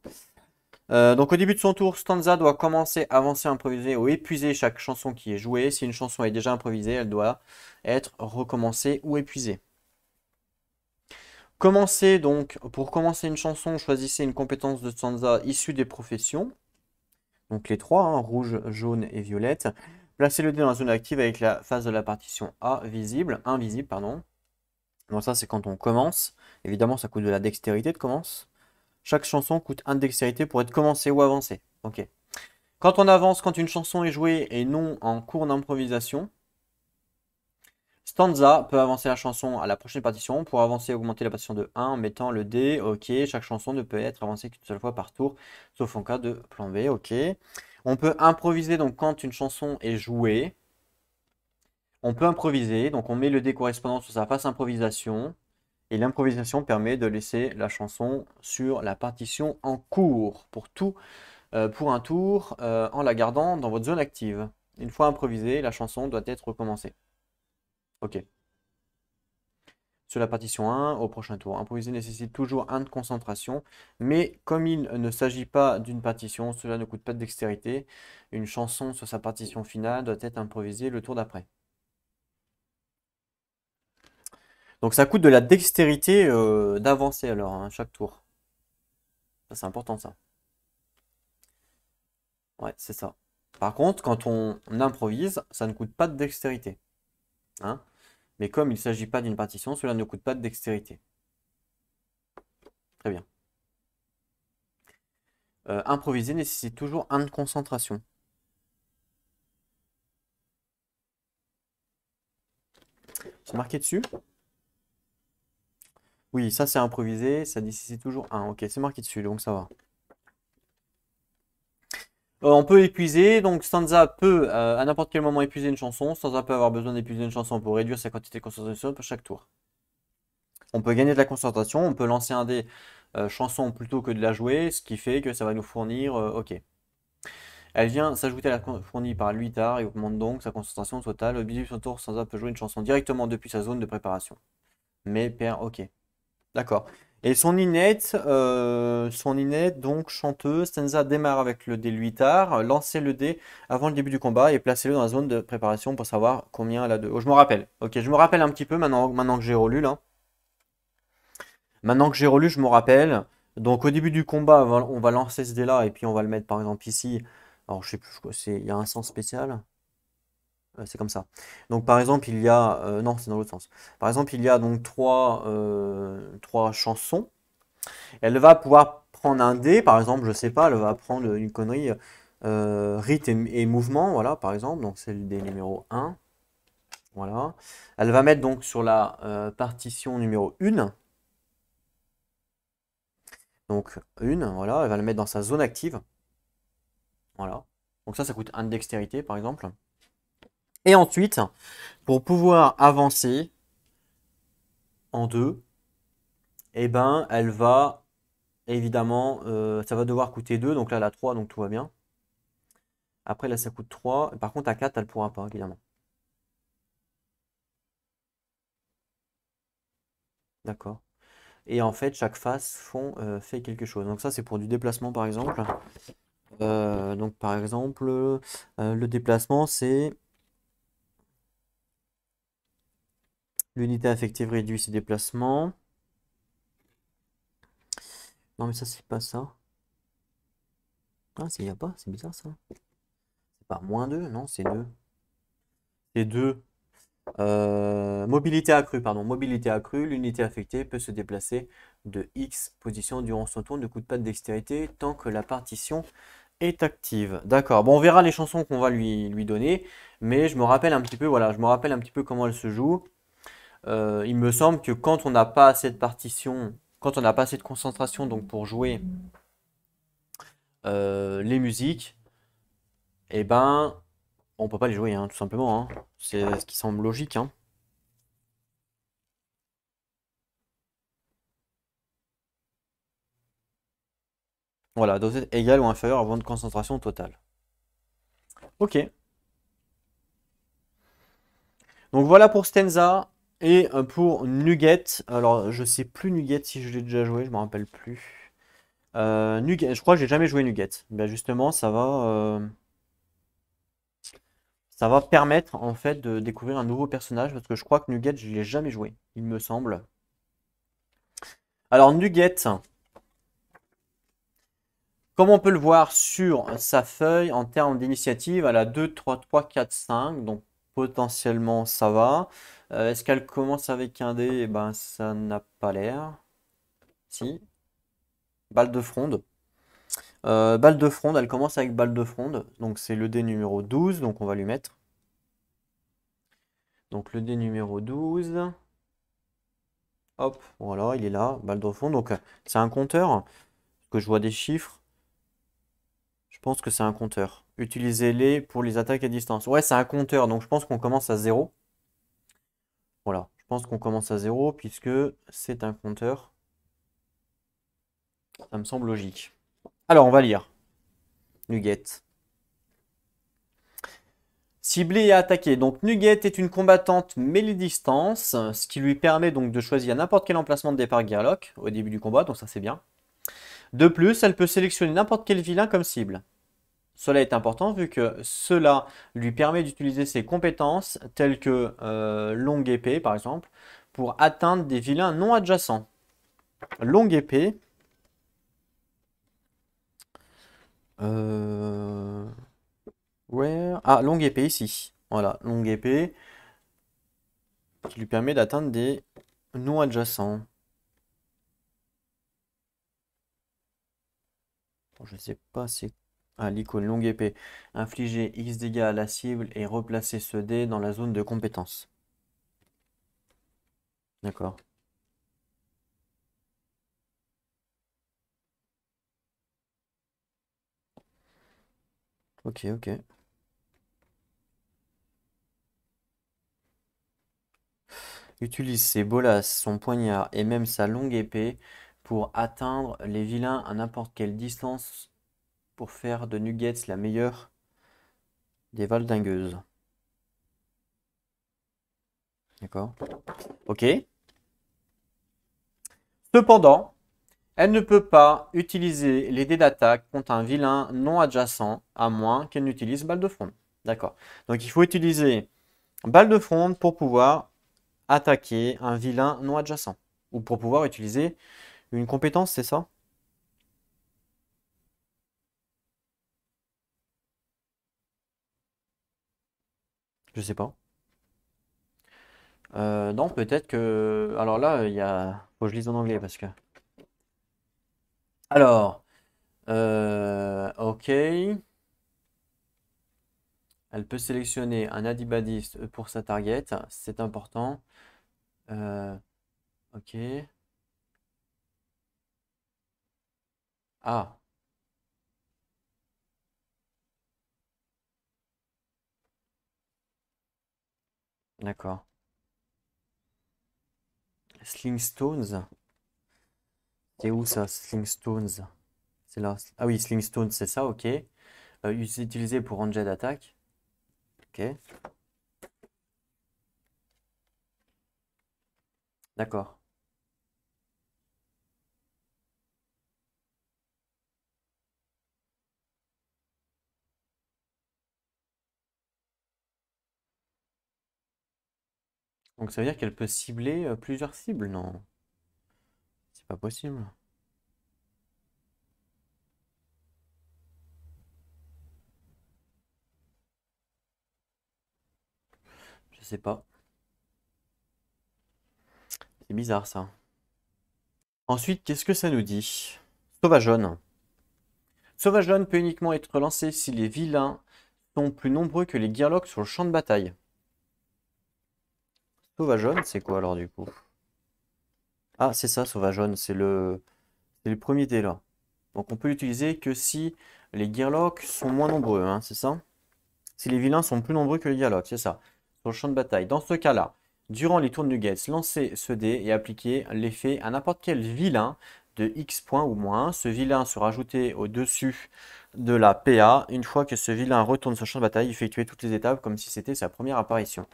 Donc au début de son tour, Stanza doit commencer, avancer, improviser ou épuiser chaque chanson qui est jouée. Si une chanson est déjà improvisée, elle doit être recommencée ou épuisée. Commencer donc, pour commencer une chanson, choisissez une compétence de Stanza issue des professions. Donc les trois, hein, rouge, jaune et violette. Placez le dé dans la zone active avec la phase de la partition A visible, invisible, pardon. Donc ça c'est quand on commence. Évidemment ça coûte de la dextérité de commence. Chaque chanson coûte 1 de dextérité pour être commencée ou avancée. Ok. Quand on avance, quand une chanson est jouée et non en cours d'improvisation, Stanza peut avancer la chanson à la prochaine partition pour avancer et augmenter la partition de 1 en mettant le dé. Ok, chaque chanson ne peut être avancée qu'une seule fois par tour, sauf en cas de plan B. Ok. On peut improviser donc quand une chanson est jouée. On peut improviser, donc on met le dé correspondant sur sa face improvisation. Et l'improvisation permet de laisser la chanson sur la partition en cours pour un tour en la gardant dans votre zone active. Une fois improvisée, la chanson doit être recommencée. Ok. Sur la partition 1, au prochain tour. Improviser nécessite toujours 1 de concentration, mais comme il ne s'agit pas d'une partition, cela ne coûte pas de dextérité. Une chanson sur sa partition finale doit être improvisée le tour d'après. Donc ça coûte de la dextérité d'avancer alors, hein, chaque tour. Ça c'est important ça. Ouais, c'est ça. Par contre, quand on improvise, ça ne coûte pas de dextérité. Hein. Mais comme il ne s'agit pas d'une partition, cela ne coûte pas de dextérité. Très bien. Improviser nécessite toujours 1 de concentration. C'est marqué dessus? Oui, ça c'est improvisé, ça nécessite toujours 1. Ok, c'est marqué dessus, donc ça va. On peut épuiser, donc Stanza peut à n'importe quel moment épuiser une chanson. Stanza peut avoir besoin d'épuiser une chanson pour réduire sa quantité de concentration pour chaque tour. On peut gagner de la concentration, on peut lancer un des chansons plutôt que de la jouer, ce qui fait que ça va nous fournir. Ok. Elle vient s'ajouter à la fournie par l'huitard et augmente donc sa concentration totale. Au début de son tour, Stanza peut jouer une chanson directement depuis sa zone de préparation. Mais perd, ok. D'accord. Et son innate, donc chanteuse, Stanza démarre avec le dé l'huitard, lancez le dé avant le début du combat et placez-le dans la zone de préparation pour savoir combien elle a de. Oh, je me rappelle. Ok, je me rappelle un petit peu maintenant que j'ai relu là. Maintenant que j'ai relu, je me rappelle. Donc au début du combat, on va lancer ce dé-là et puis on va le mettre par exemple ici. Alors je sais plus, il y a un sens spécial. C'est comme ça. Donc par exemple, il y a... non, c'est dans l'autre sens. Par exemple, il y a donc trois chansons. Elle va pouvoir prendre un dé, par exemple, je sais pas, elle va prendre une connerie, rythme et mouvement, voilà, par exemple. Donc c'est le dé numéro 1. Voilà. Elle va mettre donc sur la partition numéro 1. Donc une, voilà, elle va le mettre dans sa zone active. Voilà. Donc ça coûte 1 de dextérité, par exemple. Et ensuite, pour pouvoir avancer en 2, eh ben, elle va, évidemment, ça va devoir coûter 2. Donc là, elle a 3, donc tout va bien. Après, là, ça coûte 3. Par contre, à 4, elle ne pourra pas, évidemment. D'accord. Et en fait, chaque face fait quelque chose. Donc ça, c'est pour du déplacement, par exemple. Donc, par exemple, le déplacement, c'est l'unité affective réduit ses déplacements. Non, mais ça, c'est pas ça. Ah, il n'y a pas, c'est bizarre ça. C'est pas -2, non, c'est 2. C'est 2. Mobilité accrue, pardon. Mobilité accrue, l'unité affectée peut se déplacer de X position durant son tour, ne coûte pas de dextérité tant que la partition est active. D'accord. Bon, on verra les chansons qu'on va lui donner, mais je me rappelle un petit peu, voilà, je me rappelle un petit peu comment elle se joue. Il me semble que quand on n'a pas assez de partition, quand on n'a pas assez de concentration donc pour jouer les musiques, eh ben, on peut pas les jouer, hein, tout simplement, hein. C'est ce qui semble logique, hein. Voilà, dosage égal ou inférieur à de concentration totale. Ok. Donc voilà pour Stenza. Et pour Nugget, alors je sais plus Nugget si je l'ai déjà joué, je me rappelle plus. Nugget, je crois que j'ai jamais joué Nugget. Ben justement, ça va permettre en fait de découvrir un nouveau personnage parce que je crois que Nugget, je l'ai jamais joué, il me semble. Alors Nugget, comme on peut le voir sur sa feuille en termes d'initiative, elle a 2, 3, 3, 4, 5. Donc potentiellement ça va. Est-ce qu'elle commence avec un dé? Eh ben ça n'a pas l'air. Si. Balle de fronde. Balle de fronde, elle commence avec balle de fronde. Donc c'est le dé numéro 12. Donc on va lui mettre. Donc le dé numéro 12. Hop, voilà, il est là. Balle de fronde. Donc c'est un compteur. Que je vois des chiffres. Je pense que c'est un compteur. Utilisez-les pour les attaques à distance. Ouais, c'est un compteur, donc je pense qu'on commence à 0. Voilà, je pense qu'on commence à 0 puisque c'est un compteur. Ça me semble logique. Alors, on va lire. Nugget. Cibler et attaquer. Donc Nugget est une combattante mêlée distance, ce qui lui permet donc de choisir n'importe quel emplacement de départ Gearlock au début du combat, donc ça c'est bien. De plus, elle peut sélectionner n'importe quel vilain comme cible. Cela est important vu que cela lui permet d'utiliser ses compétences telles que longue épée par exemple pour atteindre des vilains non adjacents. Longue épée. Euh, Ah, longue épée ici. Voilà, longue épée qui lui permet d'atteindre des non adjacents. Bon, je sais pas si... Ah, l'icône longue épée. Infliger X dégâts à la cible et replacer ce dé dans la zone de compétence. D'accord. Ok, ok. Utilise ses bolas, son poignard et même sa longue épée pour atteindre les vilains à n'importe quelle distance pour faire de Nuggets la meilleure des valdingueuses. D'accord. Ok. Cependant, elle ne peut pas utiliser les dés d'attaque contre un vilain non adjacent, à moins qu'elle n'utilise balle de fronde. D'accord. Donc il faut utiliser balle de fronde pour pouvoir attaquer un vilain non adjacent. Ou pour pouvoir utiliser une compétence, c'est ça? Je sais pas. Non, peut-être que... Alors là, il y a... Faut que je lise en anglais parce que... Alors, ok. Elle peut sélectionner un Adibadiste pour sa target. C'est important. Euh, ok. Ah, d'accord. Slingstones. C'est où ça, Slingstones? C'est là. Ah oui, Slingstones, c'est ça, ok. C'est utilisé pour ranger d'attaque. Ok, d'accord. Donc ça veut dire qu'elle peut cibler plusieurs cibles? Non, c'est pas possible. Je sais pas. C'est bizarre ça. Ensuite, qu'est-ce que ça nous dit? Sauvageonne. Sauvageonne peut uniquement être lancé si les vilains sont plus nombreux que les Gearlocks sur le champ de bataille. Sauvageonne, c'est quoi alors du coup? Ah, c'est ça, Sauvageonne, c'est le premier dé là. Donc on peut l'utiliser que si les Gearlocks sont moins nombreux, hein, c'est ça? Si les vilains sont plus nombreux que les Gearlocks, c'est ça. Sur le champ de bataille. Dans ce cas-là, durant les tours de Nuggets, lancez ce dé et appliquez l'effet à n'importe quel vilain de X points ou moins. Ce vilain sera ajouté au-dessus de la PA. Une fois que ce vilain retourne sur le champ de bataille, effectuez toutes les étapes comme si c'était sa première apparition.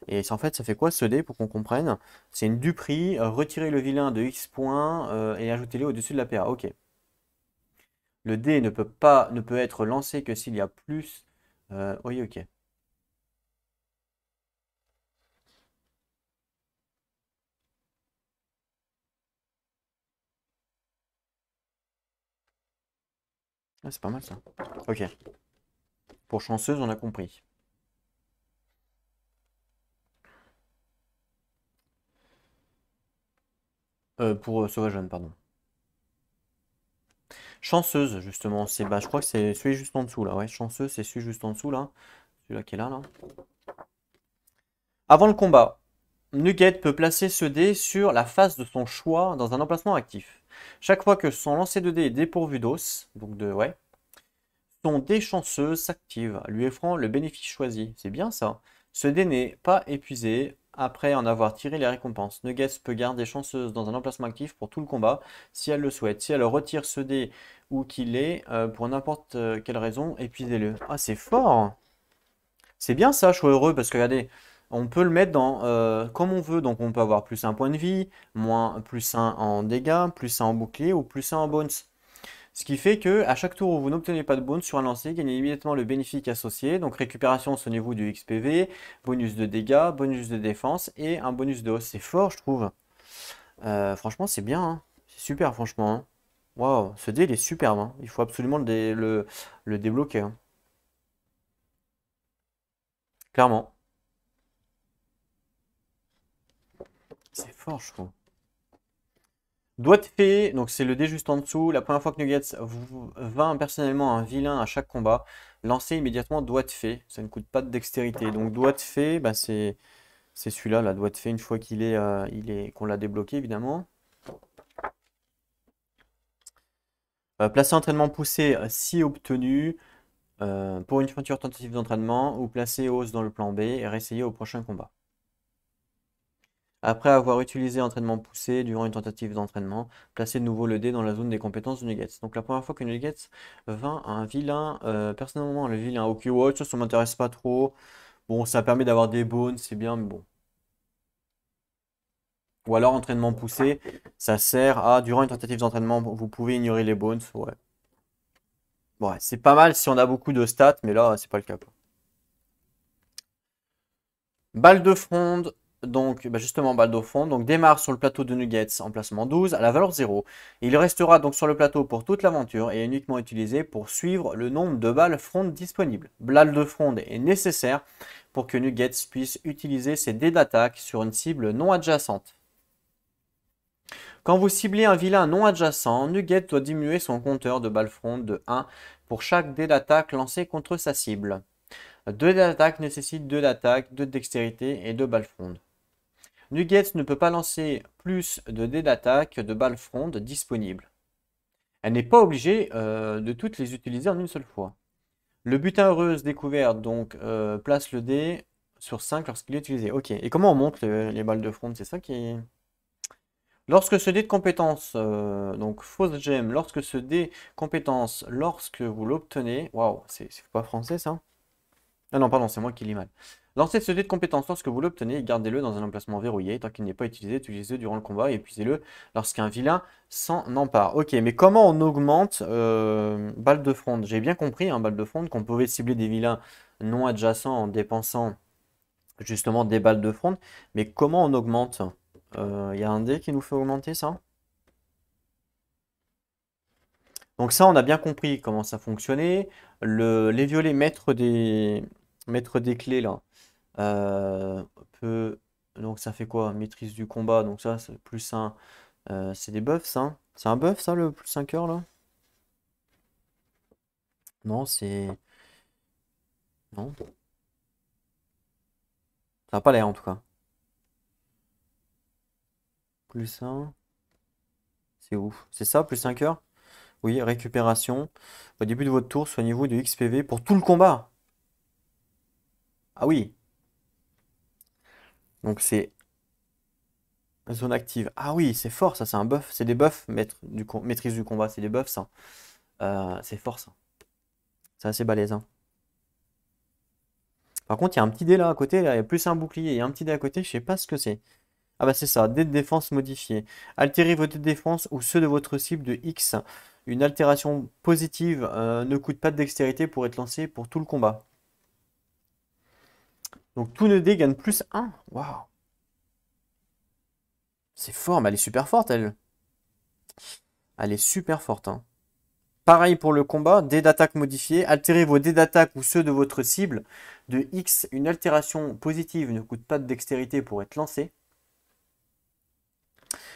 Et en fait, ça fait quoi ce dé pour qu'on comprenne? C'est une duperie, retirez le vilain de X points et ajoutez-le au-dessus de la PA. Ok. Le dé ne peut être lancé que s'il y a plus. Oui, ok. Ah, c'est pas mal ça. Ok. Pour chanceuse, on a compris. Pour sauvageonne, pardon. Chanceuse, justement, c'est bah, je crois que c'est celui juste en dessous là. Ouais, chanceuse, c'est celui juste en dessous là. Celui-là qui est là, là. Avant le combat, Nugget peut placer ce dé sur la face de son choix dans un emplacement actif. Chaque fois que son lancer de dé est dépourvu d'os, donc de ouais, son dé chanceuse s'active, lui offrant le bénéfice choisi. C'est bien ça. Ce dé n'est pas épuisé après en avoir tiré les récompenses. Nuggets peut garder chanceuse dans un emplacement actif pour tout le combat si elle le souhaite. Si elle retire ce dé où qu'il est, pour n'importe quelle raison, épuisez-le. Ah, c'est fort! C'est bien ça, choix heureux, parce que regardez, on peut le mettre dans comme on veut. Donc on peut avoir plus un point de vie, moins plus un en dégâts, plus un en bouclier ou plus un en bones. Ce qui fait que à chaque tour où vous n'obtenez pas de bonus sur un lancer, gagnez immédiatement le bénéfice associé. Donc récupération, sonnez-vous du XPV, bonus de dégâts, bonus de défense et un bonus de hausse. C'est fort, je trouve. Franchement, c'est bien, hein. C'est super, franchement, hein. Waouh, ce dé, il est superbe, hein. Il faut absolument le débloquer, hein. Clairement. C'est fort, je trouve. Doigt de fée, donc c'est le dé juste en dessous. La première fois que Nuggets vainc personnellement un vilain à chaque combat, lancez immédiatement doigt de fée. Ça ne coûte pas de dextérité. Donc doigt de fée, bah, c'est celui-là, la doigt de fée, une fois qu'on l'a débloqué évidemment. Placer entraînement poussé si obtenu pour une future tentative d'entraînement ou placer hausse dans le plan B et réessayer au prochain combat. Après avoir utilisé entraînement poussé durant une tentative d'entraînement, placez de nouveau le dé dans la zone des compétences de Nuggets. Donc la première fois que Nuggets vint à un vilain, personnellement le vilain, ok, ouais, ça m'intéresse pas trop. Bon, ça permet d'avoir des bones, c'est bien, mais bon. Ou alors entraînement poussé, ça sert à, durant une tentative d'entraînement, vous pouvez ignorer les bones, ouais. Ouais, c'est pas mal si on a beaucoup de stats, mais là, c'est pas le cas, quoi. Balle de fronde, donc bah justement balle de fronde, donc démarre sur le plateau de Nuggets en placement 12 à la valeur 0. Il restera donc sur le plateau pour toute l'aventure et est uniquement utilisé pour suivre le nombre de balles fronde disponibles. Balle de fronde est nécessaire pour que Nuggets puisse utiliser ses dés d'attaque sur une cible non adjacente. Quand vous ciblez un vilain non adjacent, Nugget doit diminuer son compteur de balles fronde de 1 pour chaque dé d'attaque lancé contre sa cible. 2 dés d'attaque nécessitent 2 d'attaque, 2 de dextérité et 2 balles fronde. Nuggets ne peut pas lancer plus de dés d'attaque que de balles fronde disponibles. Elle n'est pas obligée de toutes les utiliser en une seule fois. Le butin heureuse découvert donc place le dé sur 5 lorsqu'il est utilisé. Ok, et comment on monte les balles de fronde? C'est ça qui est... Lorsque ce dé de compétence, donc fausse gemme, lorsque ce dé compétence, lorsque vous l'obtenez, waouh, c'est pas français ça? Ah non, pardon, c'est moi qui lis mal. Lancez ce dé de compétence lorsque vous l'obtenez et gardez-le dans un emplacement verrouillé. Tant qu'il n'est pas utilisé, utilisez-le durant le combat et épuisez-le lorsqu'un vilain s'en empare. Ok, mais comment on augmente balle de fronde? J'ai bien compris, hein, balle de fronde, qu'on pouvait cibler des vilains non adjacents en dépensant justement des balles de fronde. Mais comment on augmente? Il y a un dé qui nous fait augmenter ça? Donc ça, on a bien compris comment ça fonctionnait. Les violets maîtres des clés là. Euh, peut- donc ça fait quoi? Maîtrise du combat. Donc ça, c'est plus un. C'est des buffs ça? C'est un buff ça, le plus 5 heures là? Non, c'est. Non. Ça n'a pas l'air en tout cas. Plus un. C'est ouf. C'est ça, plus 5 heures? Oui, récupération. Au début de votre tour, soignez-vous de XPV pour tout le combat. Ah oui. Donc c'est zone active. Ah oui, c'est fort ça, c'est un buff. C'est des buffs, maîtrise du combat, c'est des buffs ça. C'est fort ça. C'est assez balèze, hein. Par contre, il y a un petit dé là à côté, là, il y a plus un bouclier, il y a un petit dé à côté, je sais pas ce que c'est. Ah bah c'est ça, dé de défense modifié. Altérez vos dés de défense ou ceux de votre cible de X. Une altération positive ne coûte pas de dextérité pour être lancée pour tout le combat. Donc tous nos dés gagnent plus 1. Waouh. C'est fort, mais elle est super forte elle. Elle est super forte, hein. Pareil pour le combat, dés d'attaque modifiés. Altérez vos dés d'attaque ou ceux de votre cible de X. Une altération positive ne coûte pas de dextérité pour être lancée.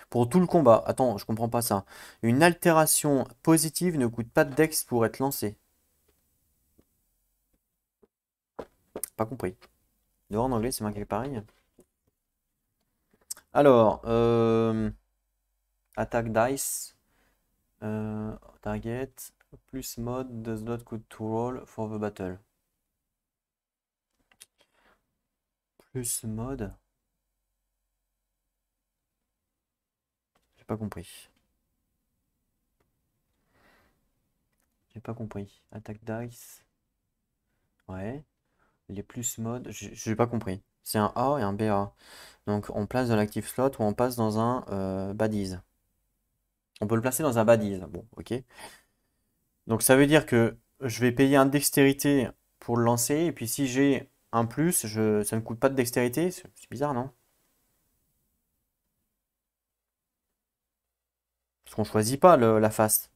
Pour tout le combat. Attends, je comprends pas ça. Une altération positive ne coûte pas de dex pour être lancée. Pas compris. Dehors en anglais, c'est marqué pareil. Alors, attaque dice. Target. Plus mode does not could to roll for the battle. Plus mode. J'ai pas compris. J'ai pas compris. Attaque dice. Ouais. Les plus modes. J'ai pas compris. C'est un A et un BA. Donc on place dans l'active slot ou on passe dans un badise. On peut le placer dans un badise. Bon, ok. Donc ça veut dire que je vais payer un dextérité pour le lancer. Et puis si j'ai un plus, ça ne coûte pas de dextérité. C'est bizarre, non? Parce qu'on choisit pas la face.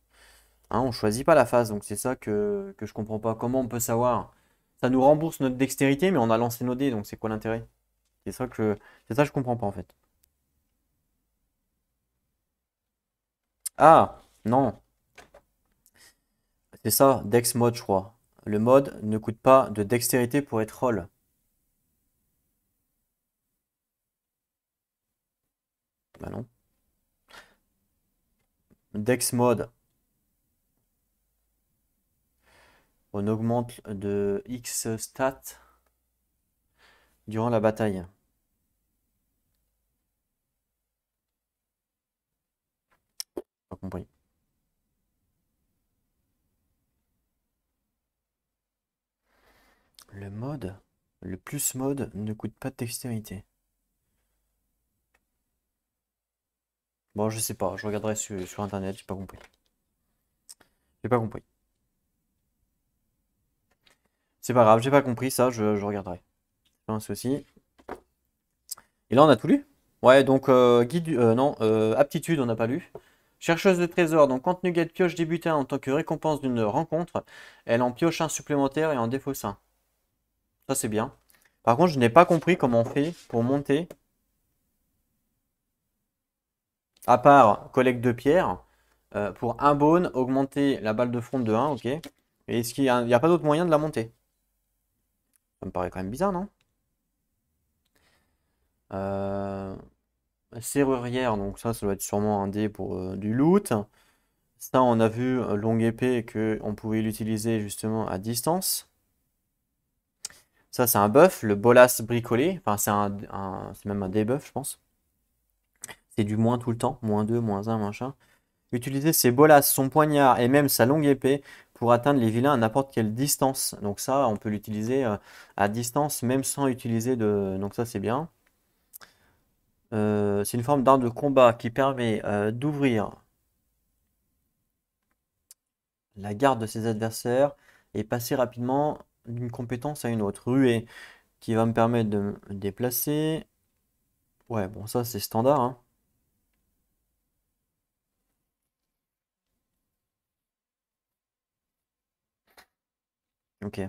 Hein, on choisit pas la face. Donc c'est ça que je comprends pas. Comment on peut savoir? Ça nous rembourse notre dextérité, mais on a lancé nos dés. Donc c'est quoi l'intérêt? C'est ça que je comprends pas en fait. Ah, non. C'est ça, Dex mode, je crois. Le mode ne coûte pas de dextérité pour être roll. Bah non. Dex mode, on augmente de X stats durant la bataille. Pas compris. Le mode, le plus mode ne coûte pas de dextérité. Bon, je sais pas, je regarderai sur internet, j'ai pas compris. J'ai pas compris. C'est pas grave, j'ai pas compris ça, je regarderai. Pas un souci. Et là, on a tout lu? Ouais, donc non, aptitude, on n'a pas lu. Chercheuse de trésors, donc quand Nugget pioche des butins en tant que récompense d'une rencontre, elle en pioche un supplémentaire et en défausse un. Ça, c'est bien. Par contre, je n'ai pas compris comment on fait pour monter, à part collecte de pierres, pour un bone, augmenter la balle de front de 1, ok. Et est-ce qu'il n'y a pas d'autre moyen de la monter? Ça me paraît quand même bizarre, non? Euh, Serrurière, donc ça doit être sûrement un dé pour du loot. Ça, on a vu longue épée que on pouvait l'utiliser justement à distance. Ça, c'est un buff, le bolas bricolé. Enfin, c'est même un debuff, je pense. C'est du moins tout le temps, moins 2, moins 1, machin. Utiliser ses bolas, son poignard et même sa longue épée pour atteindre les vilains à n'importe quelle distance. Donc ça, on peut l'utiliser à distance, même sans utiliser de... Donc ça, c'est bien. C'est une forme d'arme de combat qui permet d'ouvrir la garde de ses adversaires et passer rapidement d'une compétence à une autre. Ruée, qui va me permettre de me déplacer. Ouais, bon, ça c'est standard, hein. Ok.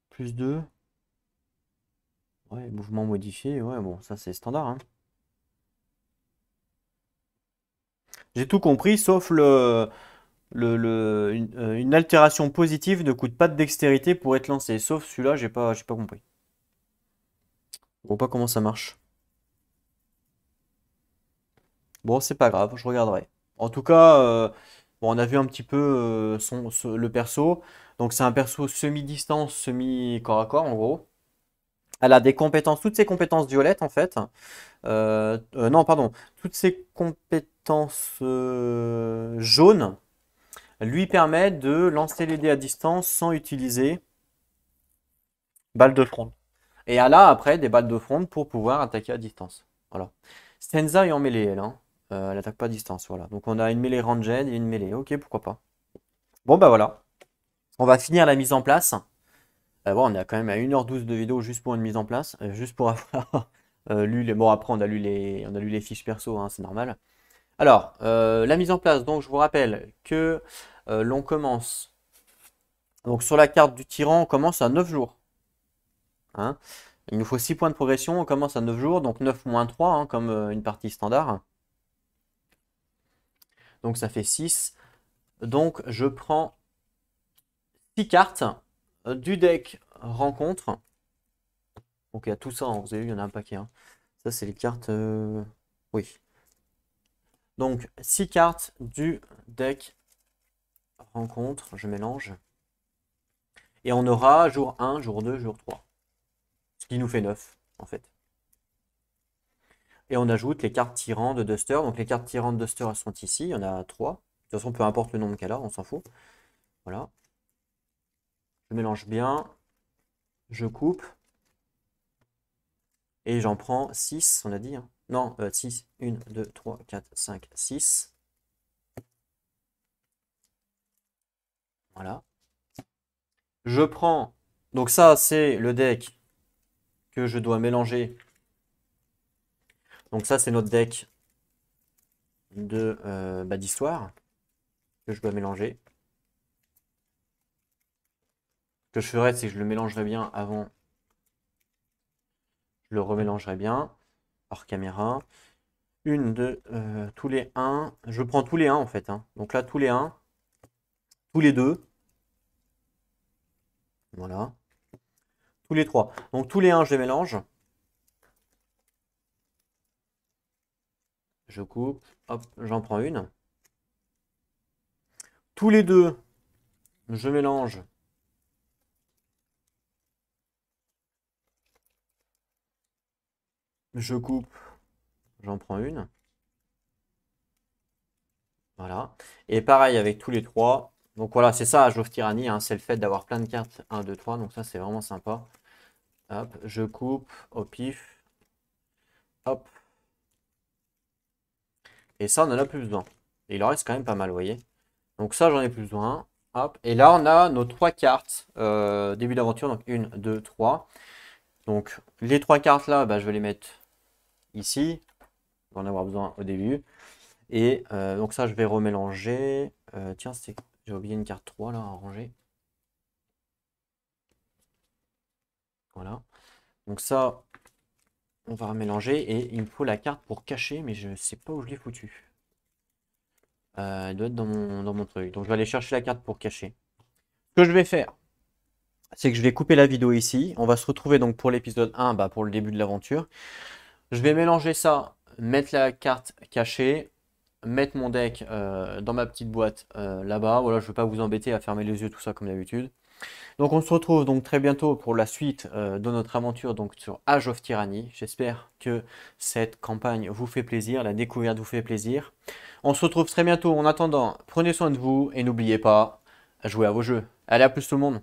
Plus 2. Ouais, mouvement modifié. Ouais, bon, ça c'est standard, hein. J'ai tout compris, sauf une altération positive ne coûte pas de dextérité pour être lancé. Sauf celui-là, j'ai pas compris. Bon, pas comment ça marche. Bon, c'est pas grave, je regarderai. En tout cas, bon, on a vu un petit peu le perso. Donc, c'est un perso semi-distance, semi-corps à corps, en gros. Elle a des compétences, toutes ses compétences violettes, en fait. Non, pardon. Toutes ses compétences jaunes lui permettent de lancer les dés à distance sans utiliser balles de front. Et elle a après des balles de front pour pouvoir attaquer à distance. Voilà. Stenza est en mêlée, elle, hein. Elle attaque pas à distance, voilà. Donc on a une mêlée ranged et une mêlée. Ok, pourquoi pas. Bon, bah voilà. On va finir la mise en place. Bon, on est quand même à 1h12 de vidéo juste pour une mise en place. Juste pour avoir lu les... Bon, après, on a lu les fiches perso, hein, c'est normal. Alors, la mise en place. Donc, je vous rappelle que l'on commence... Donc, sur la carte du tyran, on commence à 9 jours. Hein. Il nous faut 6 points de progression, on commence à 9 jours, donc 9 moins 3, hein, comme une partie standard. Donc ça fait 6. Donc je prends 6 cartes du deck rencontre. Donc il y a tout ça, hein, vous avez vu, il y en a un paquet, hein. Ça c'est les cartes... Oui. Donc 6 cartes du deck rencontre, je mélange. Et on aura jour 1, jour 2, jour 3. Ce qui nous fait 9, en fait. Et on ajoute les cartes tyran de Duster. Donc les cartes tyran de Duster, elles sont ici. Il y en a 3. De toute façon, peu importe le nombre qu'elle a, on s'en fout. Voilà. Je mélange bien. Je coupe. Et j'en prends 6, on a dit, hein. Non, 6. 1, 2, 3, 4, 5, 6. Voilà. Je prends... Donc ça, c'est le deck que je dois mélanger. Donc ça, c'est notre deck d'histoire que je dois mélanger. Ce que je ferais, c'est que je le mélangerai bien avant. Je le remélangerai bien hors caméra. Une, deux, tous les 1. Je prends tous les 1 en fait, hein. Donc là, tous les 1. Tous les 2. Voilà. Tous les 3. Donc tous les 1, je les mélange. Je coupe. Hop, j'en prends une. Tous les 2, je mélange. Je coupe, j'en prends une. Voilà. Et pareil avec tous les trois. Donc voilà, c'est ça, Age of Tyranny, hein, c'est le fait d'avoir plein de cartes 1, 2, 3. Donc ça, c'est vraiment sympa. Hop, je coupe au pif. Hop. Et ça, on en a plus besoin. Et il en reste quand même pas mal, vous voyez. Donc ça, j'en ai plus besoin. Hop. Et là, on a nos trois cartes début d'aventure. Donc 1, 2, 3. Donc les trois cartes là, bah, je vais les mettre ici. On va en avoir besoin au début. Et donc ça, je vais remélanger. Tiens, j'ai oublié une carte 3 là à ranger. Voilà. Donc ça, on va remélanger. Et il me faut la carte pour cacher, mais je ne sais pas où je l'ai foutu. Elle doit être dans mon truc. Donc je vais aller chercher la carte pour cacher. Ce que je vais faire, c'est que je vais couper la vidéo ici. On va se retrouver donc pour l'épisode 1, bah, pour le début de l'aventure. Je vais mélanger ça, mettre la carte cachée, mettre mon deck dans ma petite boîte là-bas. Voilà, je ne veux pas vous embêter à fermer les yeux, tout ça comme d'habitude. Donc on se retrouve donc très bientôt pour la suite de notre aventure donc sur Age of Tyranny. J'espère que cette campagne vous fait plaisir, la découverte vous fait plaisir. On se retrouve très bientôt. En attendant, prenez soin de vous et n'oubliez pas, jouez à vos jeux. Allez, à plus tout le monde.